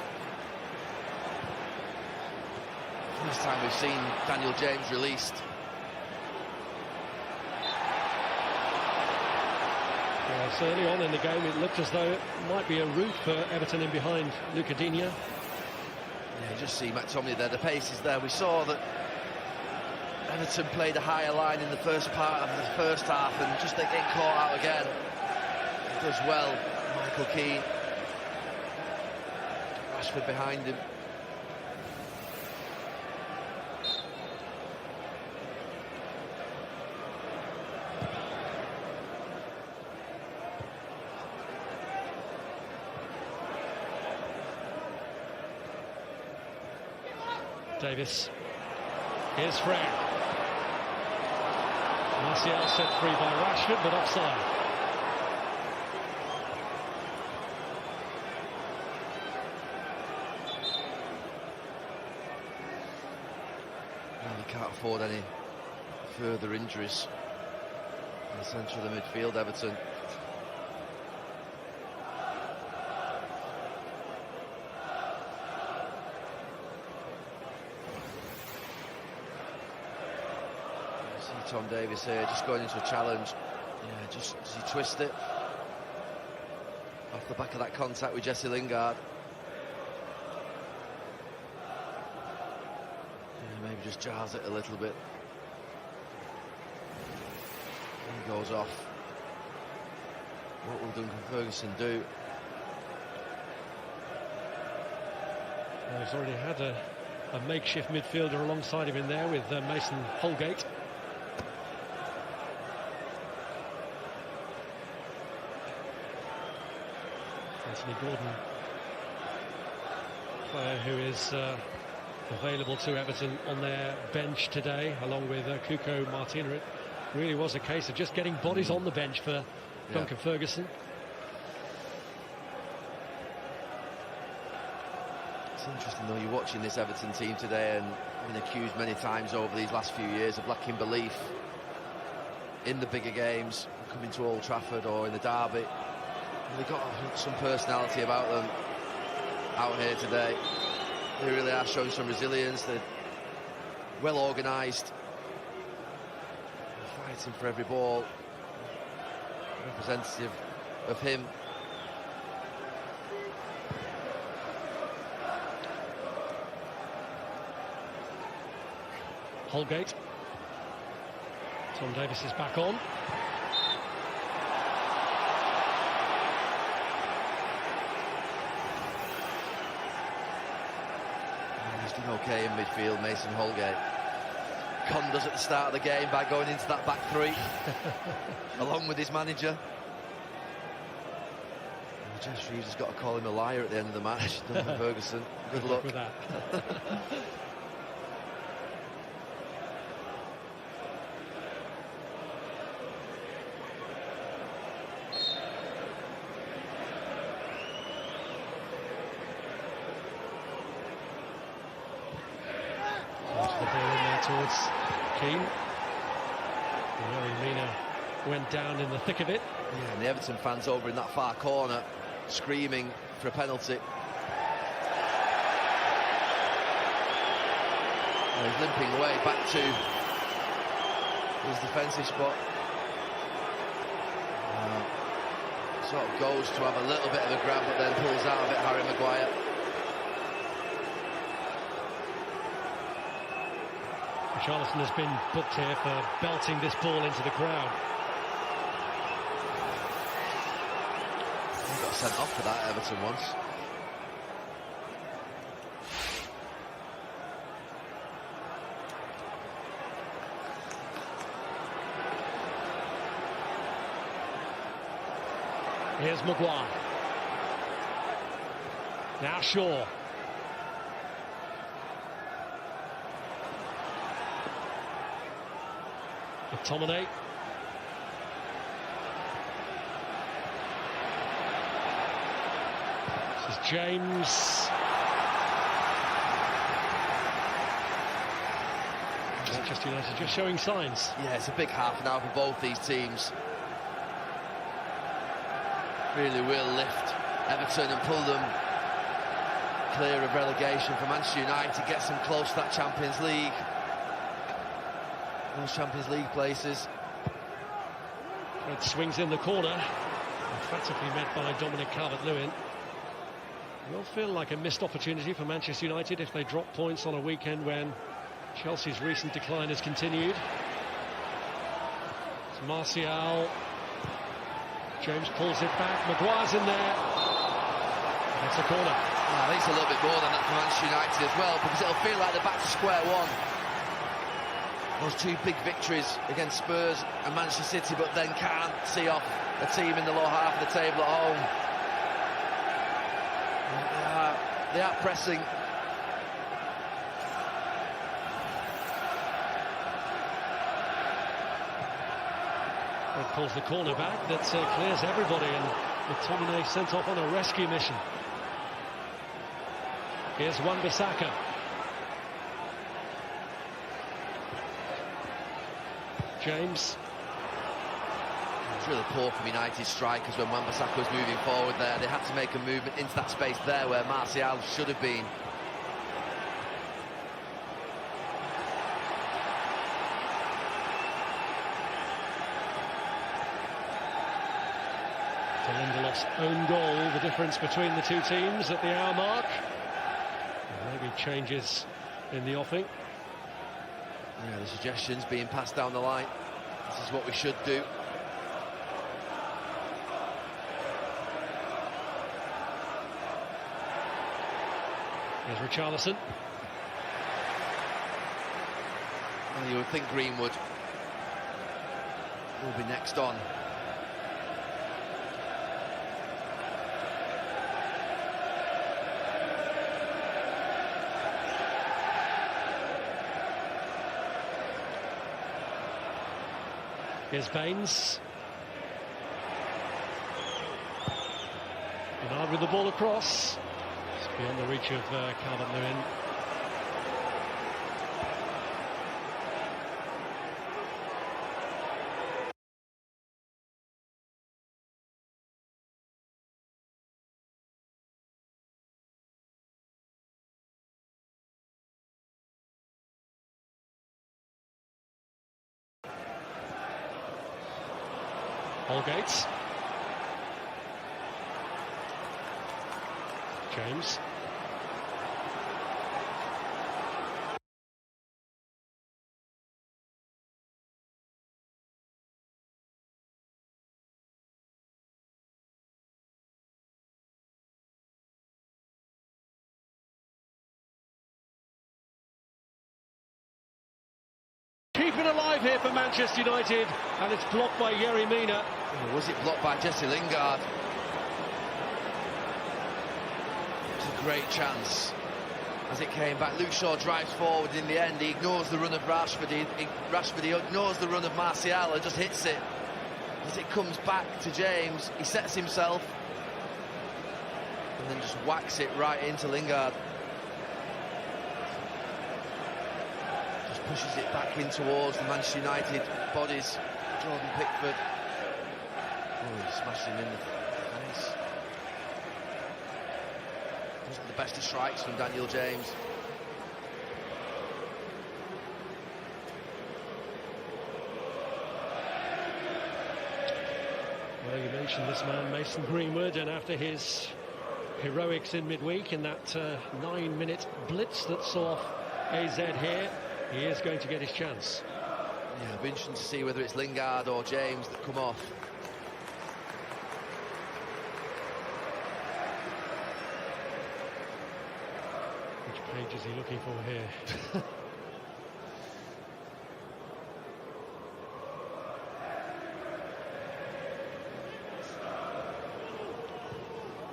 First time we've seen Daniel James released. Well, so early on in the game, it looked as though it might be a route for Everton in behind Utd. Yeah, you just see McTominay there. The pace is there. We saw that Everton played a higher line in the first part of the first half and just they get caught out again. He does well, Michael Keane. Rashford behind him. Davis. Here's Fred. Martial set free by Rashford, but offside. Well, you can't afford any further injuries in the centre of the midfield, Everton. Tom Davis here, just going into a challenge. Yeah, just does he twist it off the back of that contact with Jesse Lingard. Yeah, maybe just jars it a little bit. And goes off. What will Duncan Ferguson do? Well, he's already had a makeshift midfielder alongside him in there with Mason Holgate. Anthony Gordon, player who is available to Everton on their bench today, along with Cuco Martina. It really was a case of just getting bodies on the bench for Duncan Ferguson. It's interesting though, you're watching this Everton team today and been accused many times over these last few years of lacking belief in the bigger games, coming to Old Trafford or in the derby. They've got some personality about them out here today. They really are showing some resilience. They're well organised, fighting for every ball. Representative of him. Holgate. Tom Davis is back on. Okay in midfield, Mason Holgate. Condoes at the start of the game by going into that back three along with his manager. Jess Reeves has got to call him a liar at the end of the match. Duncan Ferguson, good luck with that. Towards Keane. Mina went down in the thick of it. Yeah, and the Everton fans over in that far corner screaming for a penalty. And he's limping away back to his defensive spot. Sort of goes to have a little bit of a grab, but then pulls out of it, Harry Maguire. Charlton has been booked here for belting this ball into the crowd. You've got to sent off for that, Everton once. Here's Maguire. Now Shaw. McTominay. This is James. Manchester United just showing signs. Yeah, it's a big half an hour for both these teams. Really will lift Everton and pull them clear of relegation for Manchester United, gets them close to that Champions League. Those Champions League places. Fred swings in the corner, emphatically met by Dominic Calvert-Lewin. Will feel like a missed opportunity for Manchester United if they drop points on a weekend when Chelsea's recent decline has continued. It's Martial. James pulls it back. Maguire's in there. That's a corner. I think it's a little bit more than that for Manchester United as well, because it'll feel like they're back to square one. Those two big victories against Spurs and Manchester City, but then can't see off a team in the lower half of the table at home. They are pressing. It pulls the corner back that clears everybody, and McTominay sent off on a rescue mission. Here's Wan-Bissaka. James. It's really poor from United strikers when Wan-Bissaka was moving forward there. They had to make a movement into that space there where Martial should have been. Lindelof's own goal, the difference between the two teams at the hour mark. And maybe changes in the offing. Yeah, the suggestions being passed down the line. This is what we should do. Here's Richarlison. Well, you would think Greenwood will be next on. Here's Baines. Bernard with the ball across. It's beyond the reach of Calvert-Lewin. Holgate. James. Keep it alive here for Manchester United, and it's blocked by Yerry Mina. Or was it blocked by Jesse Lingard? It's a great chance as it came back. Luke Shaw drives forward in the end. He ignores the run of Rashford. Rashford ignores the run of Martial and just hits it. As it comes back to James, he sets himself and then just whacks it right into Lingard. Just pushes it back in towards the Manchester United bodies. Jordan Pickford. Oh, he smashed him in the face. Wasn't the best of strikes from Daniel James. Well, you mentioned this man, Mason Greenwood, and after his heroics in midweek in that 9-minute blitz that saw off AZ here, he is going to get his chance. Yeah, it'll be interesting to see whether it's Lingard or James that come off. page is he looking for here?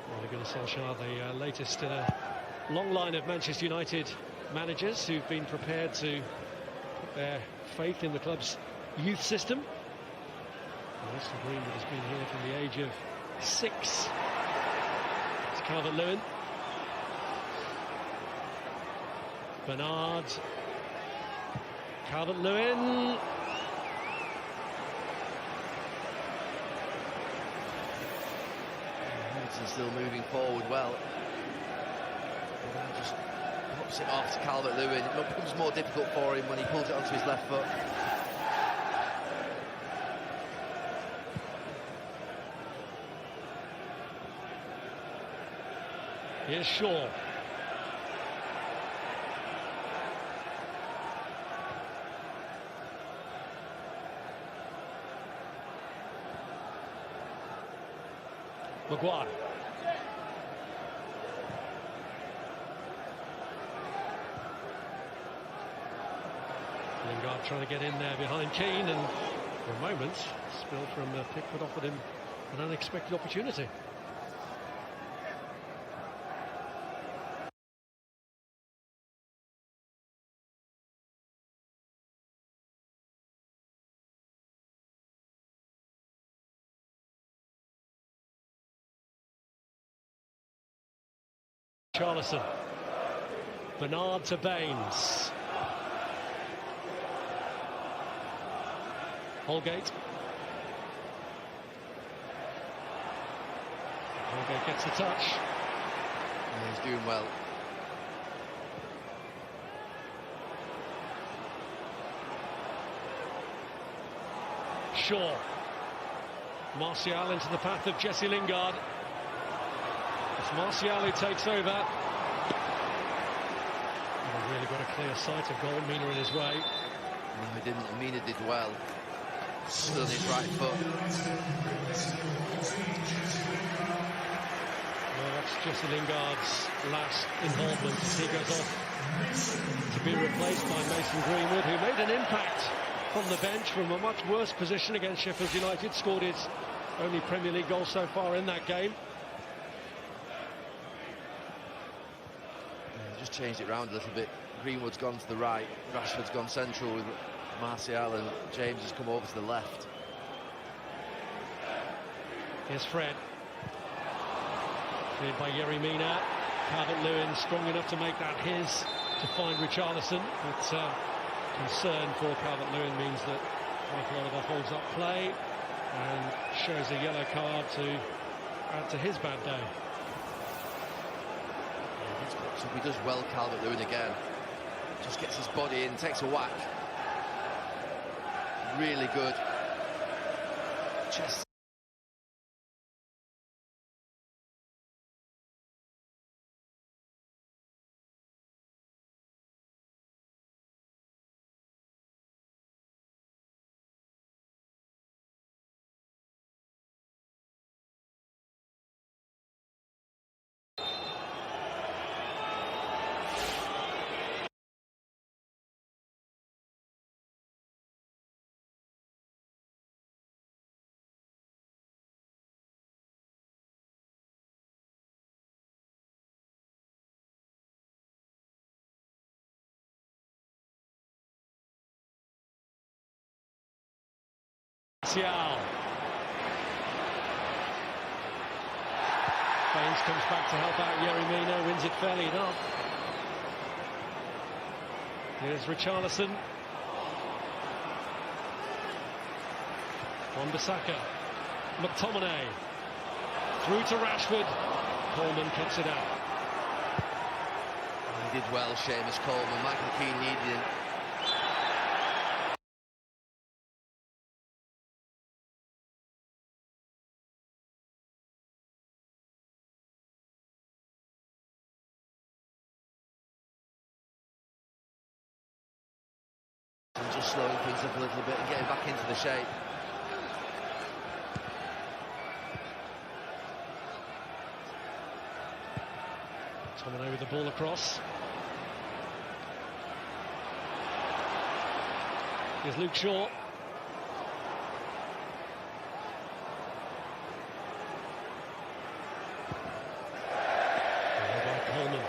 Ole Gunnar Solskjaer, the latest in a long line of Manchester United managers who've been prepared to put their faith in the club's youth system. Mason Greenwood has been here from the age of 6. It's Calvert-Lewin. Bernard. Calvert-Lewin. Henderson still moving forward well. Just pops it off to Calvert-Lewin. It becomes more difficult for him when he pulls it onto his left foot. Here's Shaw. Maguire. Lingard trying to get in there behind Keane, and for a moment, Spill from Pickford offered him an unexpected opportunity. Charlison. Bernard to Baines. Holgate. Holgate gets the touch. Yeah, he's doing well. Shaw. Martial into the path of Jesse Lingard. It's Martial who takes over. Oh, really got a clear sight of goal. Mina in his way. No, he didn't. Mina did well. Stood on his right foot. Well, that's Jesse Lingard's last involvement as he goes off to be replaced by Mason Greenwood, who made an impact from the bench from a much worse position against Sheffield United. Scored his only Premier League goal so far in that game. Just changed it round a little bit. Greenwood's gone to the right, Rashford's gone central with Martial, and James has come over to the left. Here's Fred. Cleared by Yerry Mina. Calvert-Lewin strong enough to make that his to find Richarlison, but concern for Calvert-Lewin means that Michael Oliver holds up play and shows a yellow card to add to his bad day. So he does well, Calvert-Lewin again. Just gets his body in, takes a whack. Really good. Chest. Baines comes back to help out Yerry Mina, wins it fairly enough. Here's Richarlison. Wan-Bissaka. McTominay. Through to Rashford. Coleman cuts it out. He did well, Seamus Coleman. Michael Keane needed him. Just slowing things up a little bit and getting back into the shape. Tomine with the ball across. Here's Luke Shaw. Coleman.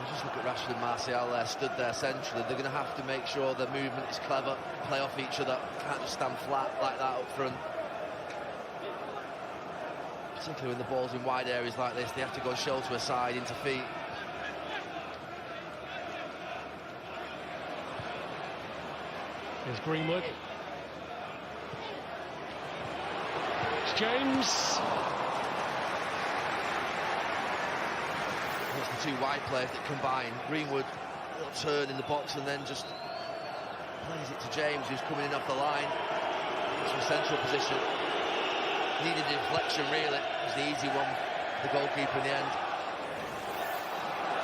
Just look at Rashford and Martial there, stood there centrally. They're going to have to make sure their movement is clever, play off each other. Can't just stand flat like that up front. Particularly when the ball's in wide areas like this, they have to go shoulder aside into feet. Here's Greenwood. It's James. It's the two wide players that combine. Greenwood, a little turn in the box and then just plays it to James, who's coming in off the line. It's a central position. Needed a deflection, really. It was the easy one for the goalkeeper in the end.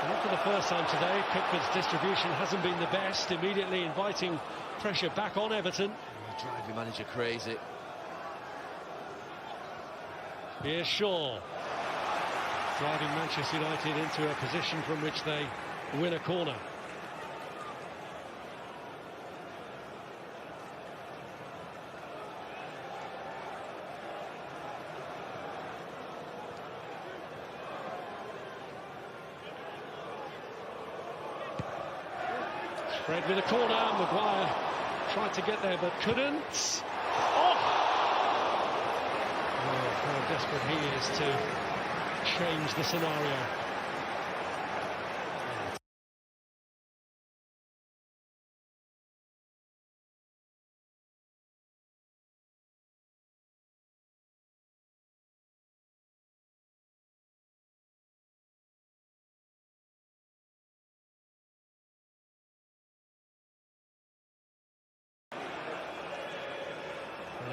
Not for the first time today, Pickford's distribution hasn't been the best, immediately inviting pressure back on Everton. Drive your manager crazy. Here's Shaw, driving Manchester United into a position from which they win a corner. Fred with a corner, Maguire tried to get there but couldn't. Oh, how desperate he is to change the scenario.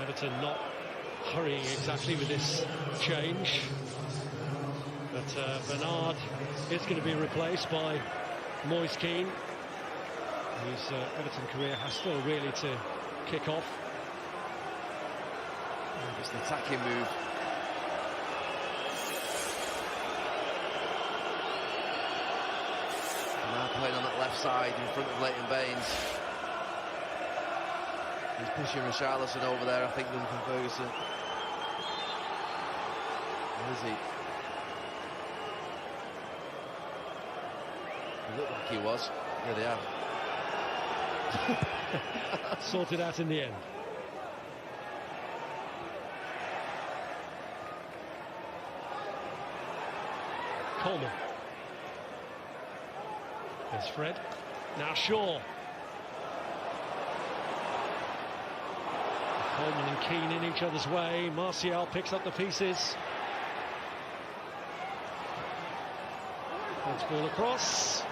Everton not hurrying exactly with this change, but Bernard is going to be replaced by Moise Kean, whose Everton career has still really to kick off. It's an attacking move. Now playing on that left side in front of Leighton Baines. He's pushing Richarlison over there, I think, Duncan Ferguson. Where is he? He looked like he was. There they are. Sorted out in the end. Coleman. There's Fred. Now Shaw. Coleman and Keane in each other's way. Martial picks up the pieces. Let's ball across.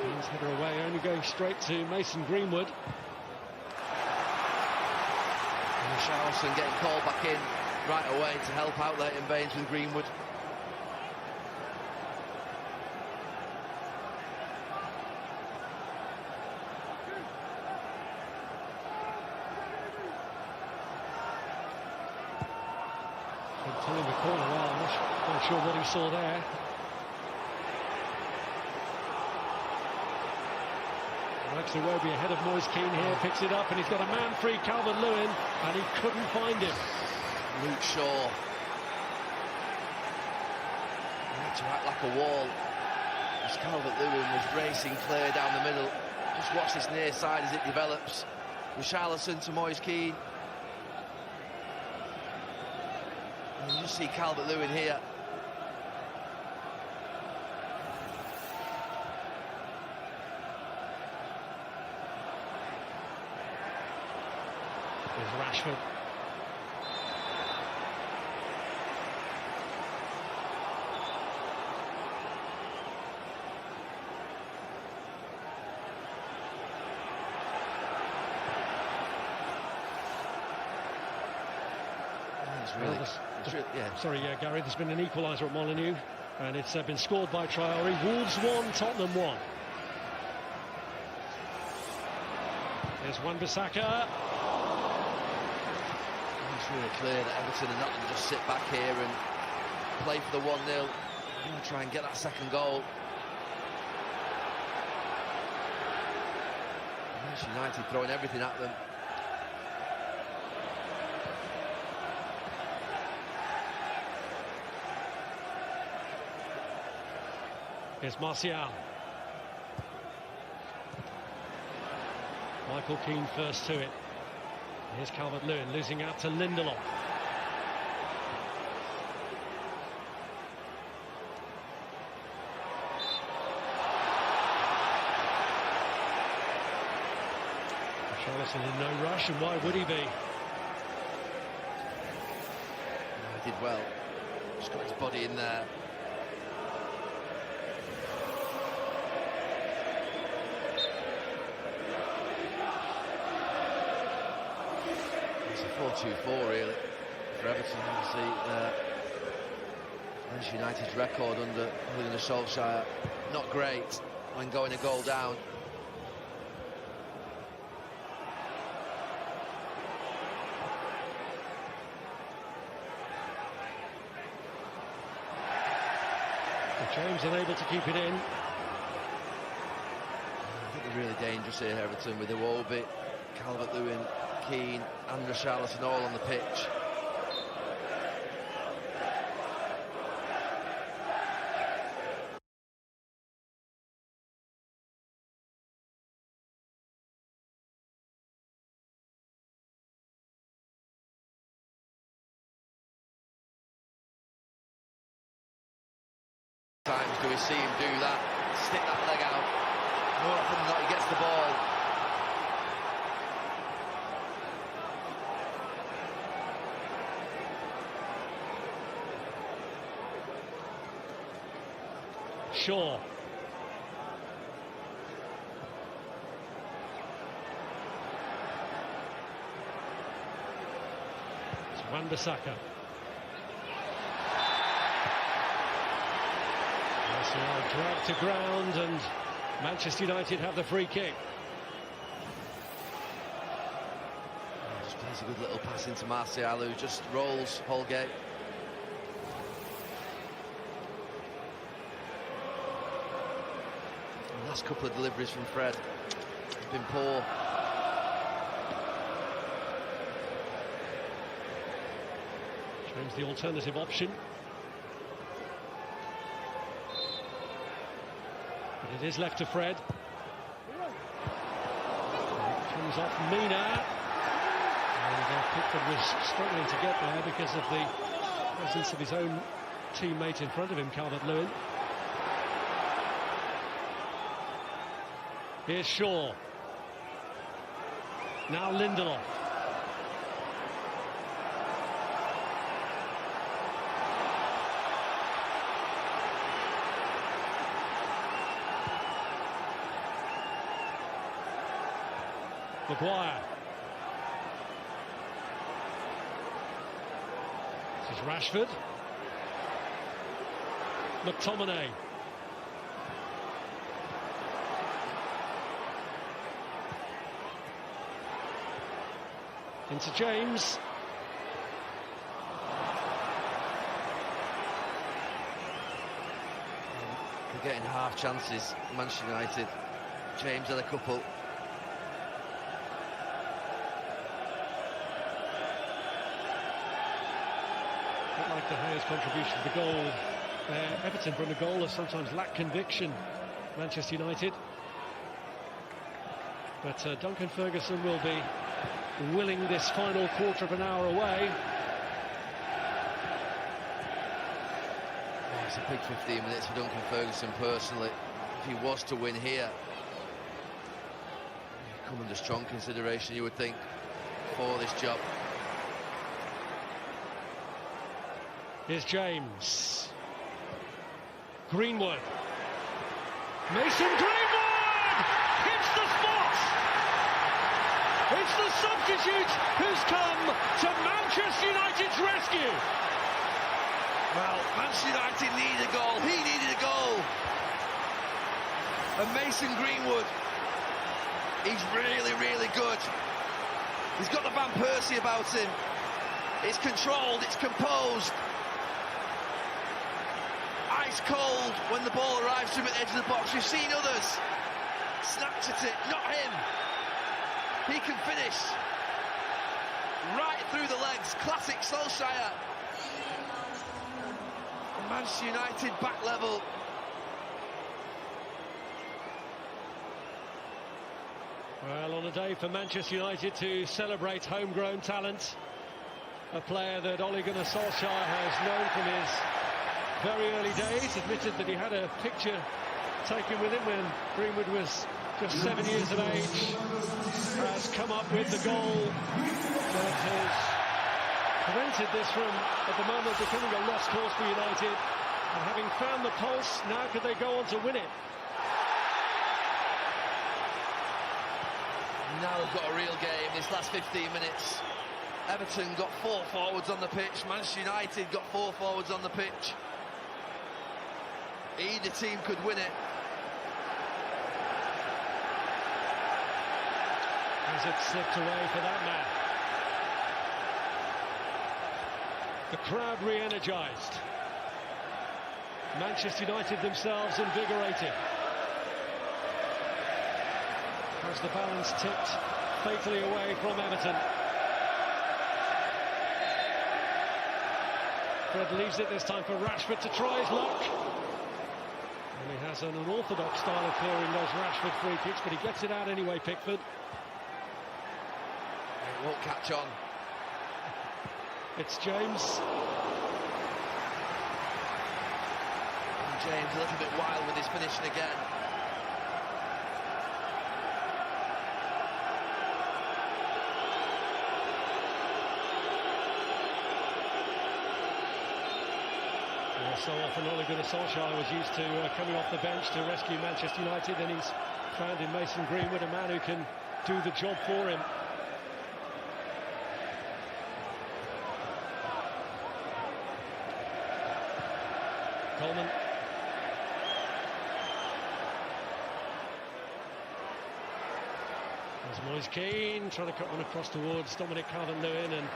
Keane's header away, only going straight to Mason Greenwood. And Richarlison getting called back in right away to help out Leighton Baines with Greenwood. Telling the corner, well, I'm not sure what he saw there. Alex Iwobi ahead of Moise Kean here, picks it up, and he's got a man free, Calvert-Lewin, and he couldn't find him. Luke Shaw. He had to act like a wall as Calvert-Lewin was racing clear down the middle. Just watch this near side as it develops. Richarlison to Moise Kean. And you see Calvert-Lewin here. There's Rashford. Sorry, Gary, there's been an equaliser at Molineux, and it's been scored by Traore. Wolves 1, Tottenham 1. There's Wan-Bissaka. It's really clear that Everton are not going to just sit back here and play for the 1-0. They'll try and get that second goal. Manchester United throwing everything at them. Here's Martial. Michael Keane first to it. Here's Calvert-Lewin losing out to Lindelof. Charlton in no rush, and why would he be? He did well. Just got his body in there. It's a 4-2-4 really for Everton. Obviously, Manchester United's record under Julian Solskjaer not great when going a goal down. James unable to keep it in. I think they're really dangerous here, Everton, with Iwobi, Calvert-Lewin, Keane and Richarlison all on the pitch. Times do we see him do that, stick that leg out. More often than not, he gets the ball. Shaw. It's Wan-Bissaka. Dragged to ground, and Manchester United have the free kick. Just plays a good little pass into Martial, who just rolls Holgate. The last couple of deliveries from Fred have been poor. James the alternative option. It is left to Fred. It comes off Mina. And Pickford was struggling to get there because of the presence of his own teammate in front of him, Calvert-Lewin. Here's Shaw. Now Lindelof. Maguire. This is Rashford. McTominay. Into James. They're getting half chances, Manchester United. James had a couple. Like the highest contribution to the goal. Everton from the goal has sometimes lacked conviction, Manchester United. But Duncan Ferguson will be willing this final quarter of an hour away. Oh, it's a big 15 minutes for Duncan Ferguson personally. If he was to win here, he'd come under strong consideration, you would think, for this job. Here's James. Greenwood. Mason Greenwood hits the spot. It's the substitute who's come to Manchester United's rescue. Well, Manchester United needed a goal. He needed a goal. And Mason Greenwood, he's really, really good. He's got the Van Persie about him. It's controlled, it's composed. I ice cold when the ball arrives to him at the edge of the box. We've seen others snatch at it, not him. He can finish right through the legs. Classic Solskjaer. Manchester United back level. Well, on a day for Manchester United to celebrate homegrown talent, a player that Ole Gunnar Solskjaer has known from his very early days, admitted that he had a picture taken with him when Greenwood was just 7 years of age, has come up with the goal that has prevented this from, at the moment, becoming a lost cause for United. And having found the pulse, now could they go on to win it? Now we've got a real game, this last 15 minutes. Everton got 4 forwards on the pitch, Manchester United got 4 forwards on the pitch. Either team could win it. Has it slipped away for that man? The crowd re-energised. Manchester United themselves invigorated. As the balance tipped fatally away from Everton. Fred leaves it this time for Rashford to try his luck. And he has an unorthodox style of clearing those Rashford free kicks, but he gets it out anyway, Pickford. It won't catch on. It's James. And James a little bit wild with his finishing again. So often Ole Gunnar Solskjaer was used to coming off the bench to rescue Manchester United, and he's found in Mason Greenwood a man who can do the job for him. Coleman. There's Moise Keane trying to cut one across towards Dominic Calvert-Lewin, and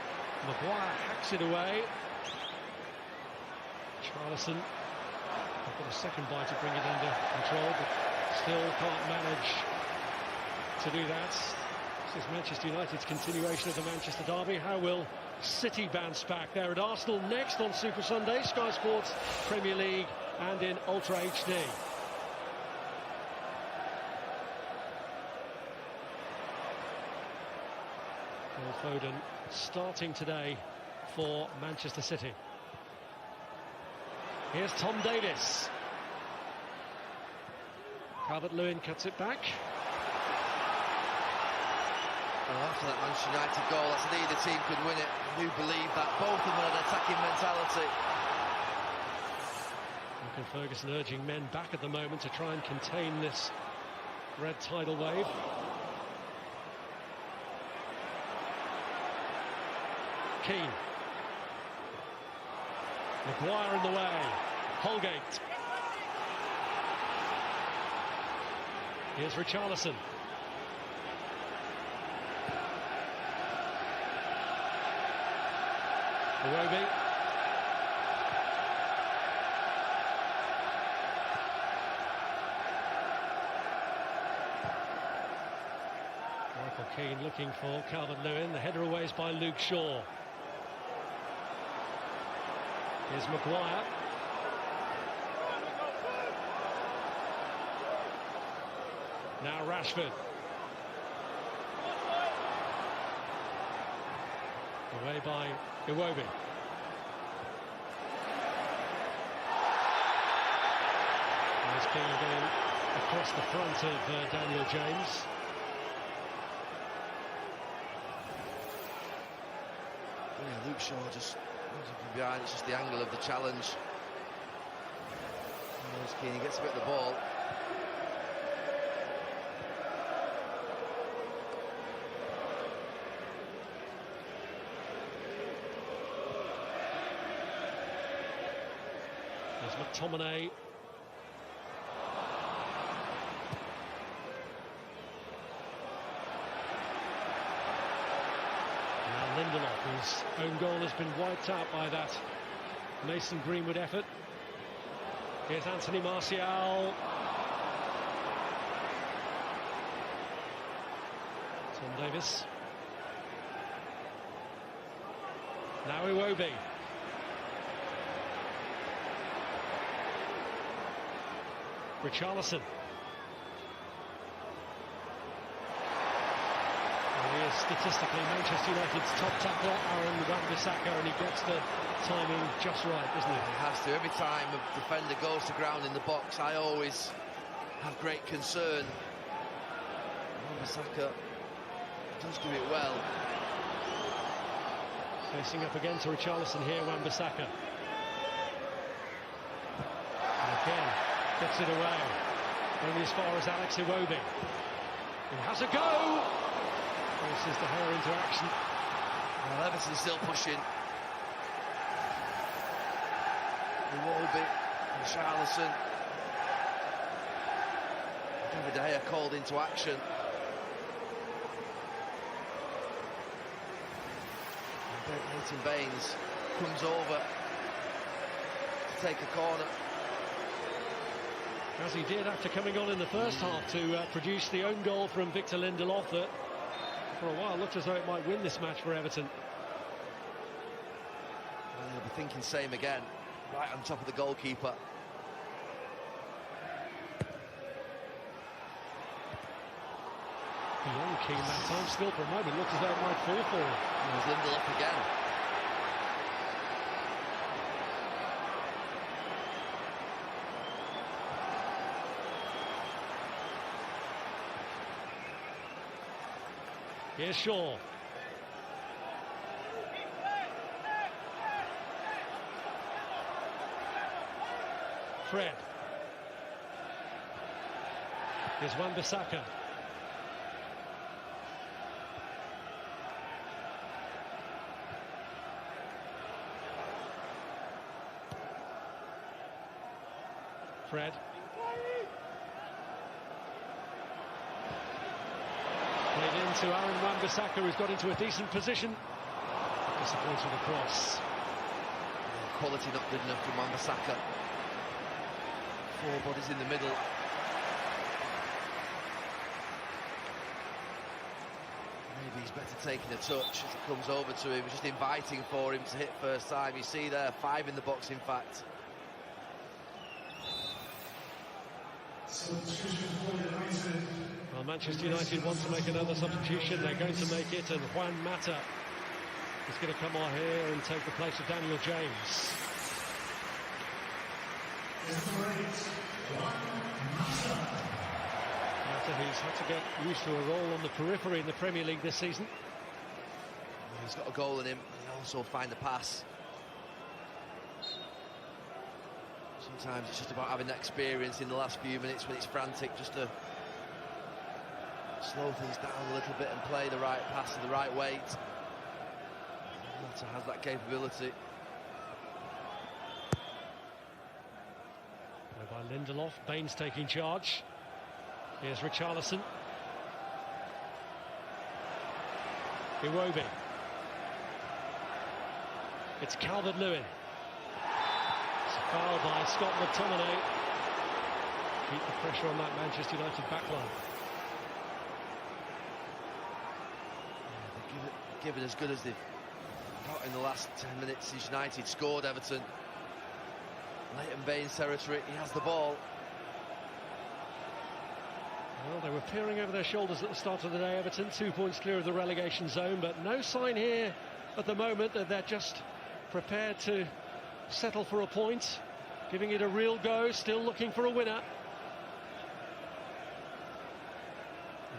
Maguire hacks it away. Charlison got a second bite to bring it under control, but still can't manage to do that. This is Manchester United's continuation of the Manchester derby. How will City bounce back? They're at Arsenal next on Super Sunday, Sky Sports, Premier League and in Ultra HD. Phil Foden starting today for Manchester City. Here's Tom Davis. Calvert-Lewin cuts it back. Well, after that Manchester United goal, I said either team could win it. I do believe that. Both of them had an attacking mentality. Duncan Ferguson urging men back at the moment to try and contain this red tidal wave. Keane. Maguire in the way. Holgate. Here's Richarlison. Iwobi. Michael Keane looking for Calvert-Lewin. The header away is by Luke Shaw. Here's Maguire. Now Rashford. Away by Iwobi. There's Keane going across the front of Daniel James. Yeah, Luke Shaw just from behind. It's just the angle of the challenge. There's Keane, he gets a bit of the ball. There's McTominay. Now Lindelof, whose own goal has been wiped out by that Mason Greenwood effort. Here's Anthony Martial. Tom Davis. Now Iwobi. Richarlison. He is statistically Manchester United's top tackler, Aaron Wan-Bissaka, and he gets the timing just right, doesn't he? He has to. Every time a defender goes to ground in the box, I always have great concern. Wan-Bissaka does do it well. Facing up again to Richarlison here, Wan-Bissaka. Again, gets it away. Only as far as Alex Iwobi. He has a go! Forces the hair into action. Well, Everton's still pushing. Iwobi, Richarlison. David De Gea called into action. Leighton Baines comes over to take a corner. As he did after coming on in the first half to produce the own goal from Victor Lindelof that for a while looked as though it might win this match for Everton. Well, he'll be thinking same again, right on top of the goalkeeper. Beyond keen that time, still for a moment looked as though it might fall for him. There's Lindelof again. Here's Shaw. Fred. Here's Wan-Bissaka. Fred. Played into Aaron Wan-Bissaka, who's got into a decent position. Disappointed across. Quality not good enough from Wan-Bissaka. Four bodies in the middle. Maybe he's better taking a touch as it comes over to him, just inviting for him to hit first time. You see there, 5 in the box in fact. Well, Manchester United want to make another substitution. They're going to make it, and Juan Mata is going to come on here and take the place of Daniel James. Mata, who's had to get used to a role on the periphery in the Premier League this season. He's got a goal in him, and he also find the pass. Sometimes it's just about having that experience in the last few minutes when it's frantic, just to slow things down a little bit and play the right pass to the right weight. Mata has that capability. By Lindelof, Baines taking charge. Here's Richarlison. Iwobi. It's Calvert-Lewin. It's a foul by Scott McTominay. Keep the pressure on that Manchester United backline. Give it as good as they've got in the last 10 minutes since United scored Everton. Leighton Baines territory, he has the ball. Well, they were peering over their shoulders at the start of the day, Everton, 2 points clear of the relegation zone, but no sign here at the moment that they're just prepared to settle for a point, giving it a real go, still looking for a winner.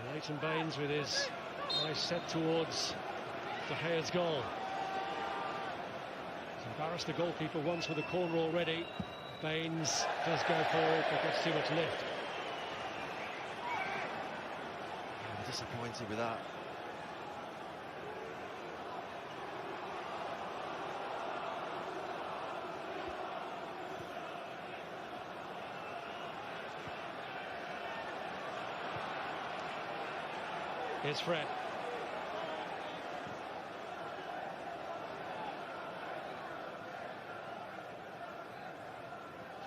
And Leighton Baines with his eyes set towards De Gea's goal. He's embarrassed the goalkeeper once with a corner already. Baines does go forward, but gets too much lift. I'm disappointed with that. Here's Fred.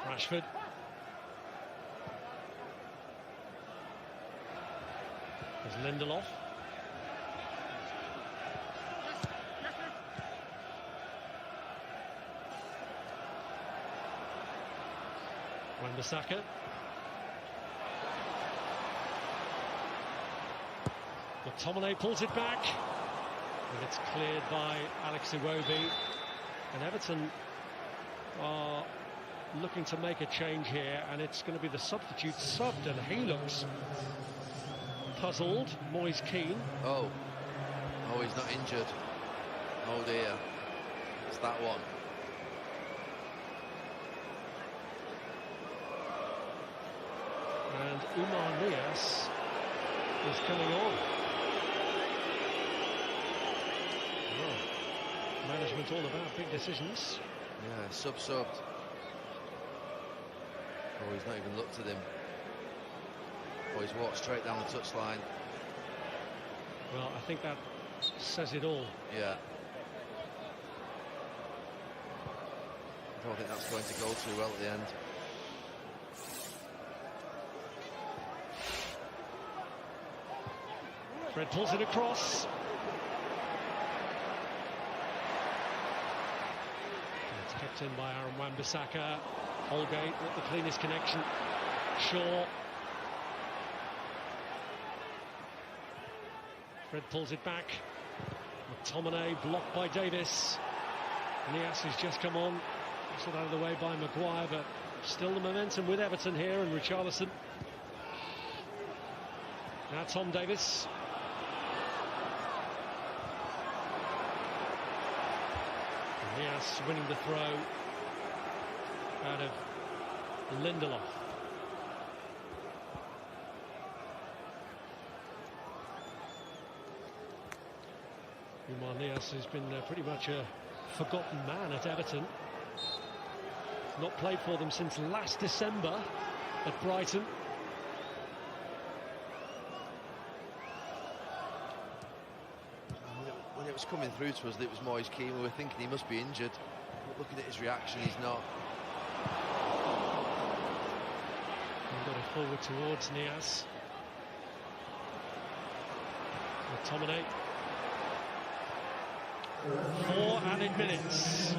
Rashford. Lindelof. Wan-Bissaka. McTominay pulls it back, and it's cleared by Alex Iwobi. And Everton are looking to make a change here, and it's going to be the substitute subbed, and he looks puzzled. Moise Keane. Oh, he's not injured. Oh dear, it's that one. And Umar Nias is coming on. Well, management all about big decisions. Yeah, subbed. Oh, he's not even looked at him. Oh, he's walked straight down the touchline. Well, I think that says it all. Yeah. I don't think that's going to go too well at the end. Fred pulls it across. It's kept in by Aaron Wan-Bissaka. Holgate with the cleanest connection. Shaw. Fred pulls it back. McTominay blocked by Davis. Nias has just come on. Put out of the way by Maguire, but still the momentum with Everton here, and Richarlison. Now Tom Davis. Nias winning the throw out of Lindelof. Umar Nias has been pretty much a forgotten man at Everton. Not played for them since last December at Brighton. When it was coming through to us that it was Moise Keane, we were thinking he must be injured. But looking at his reaction, he's not. And got it forward towards Nias. McTominay. 4 added minutes.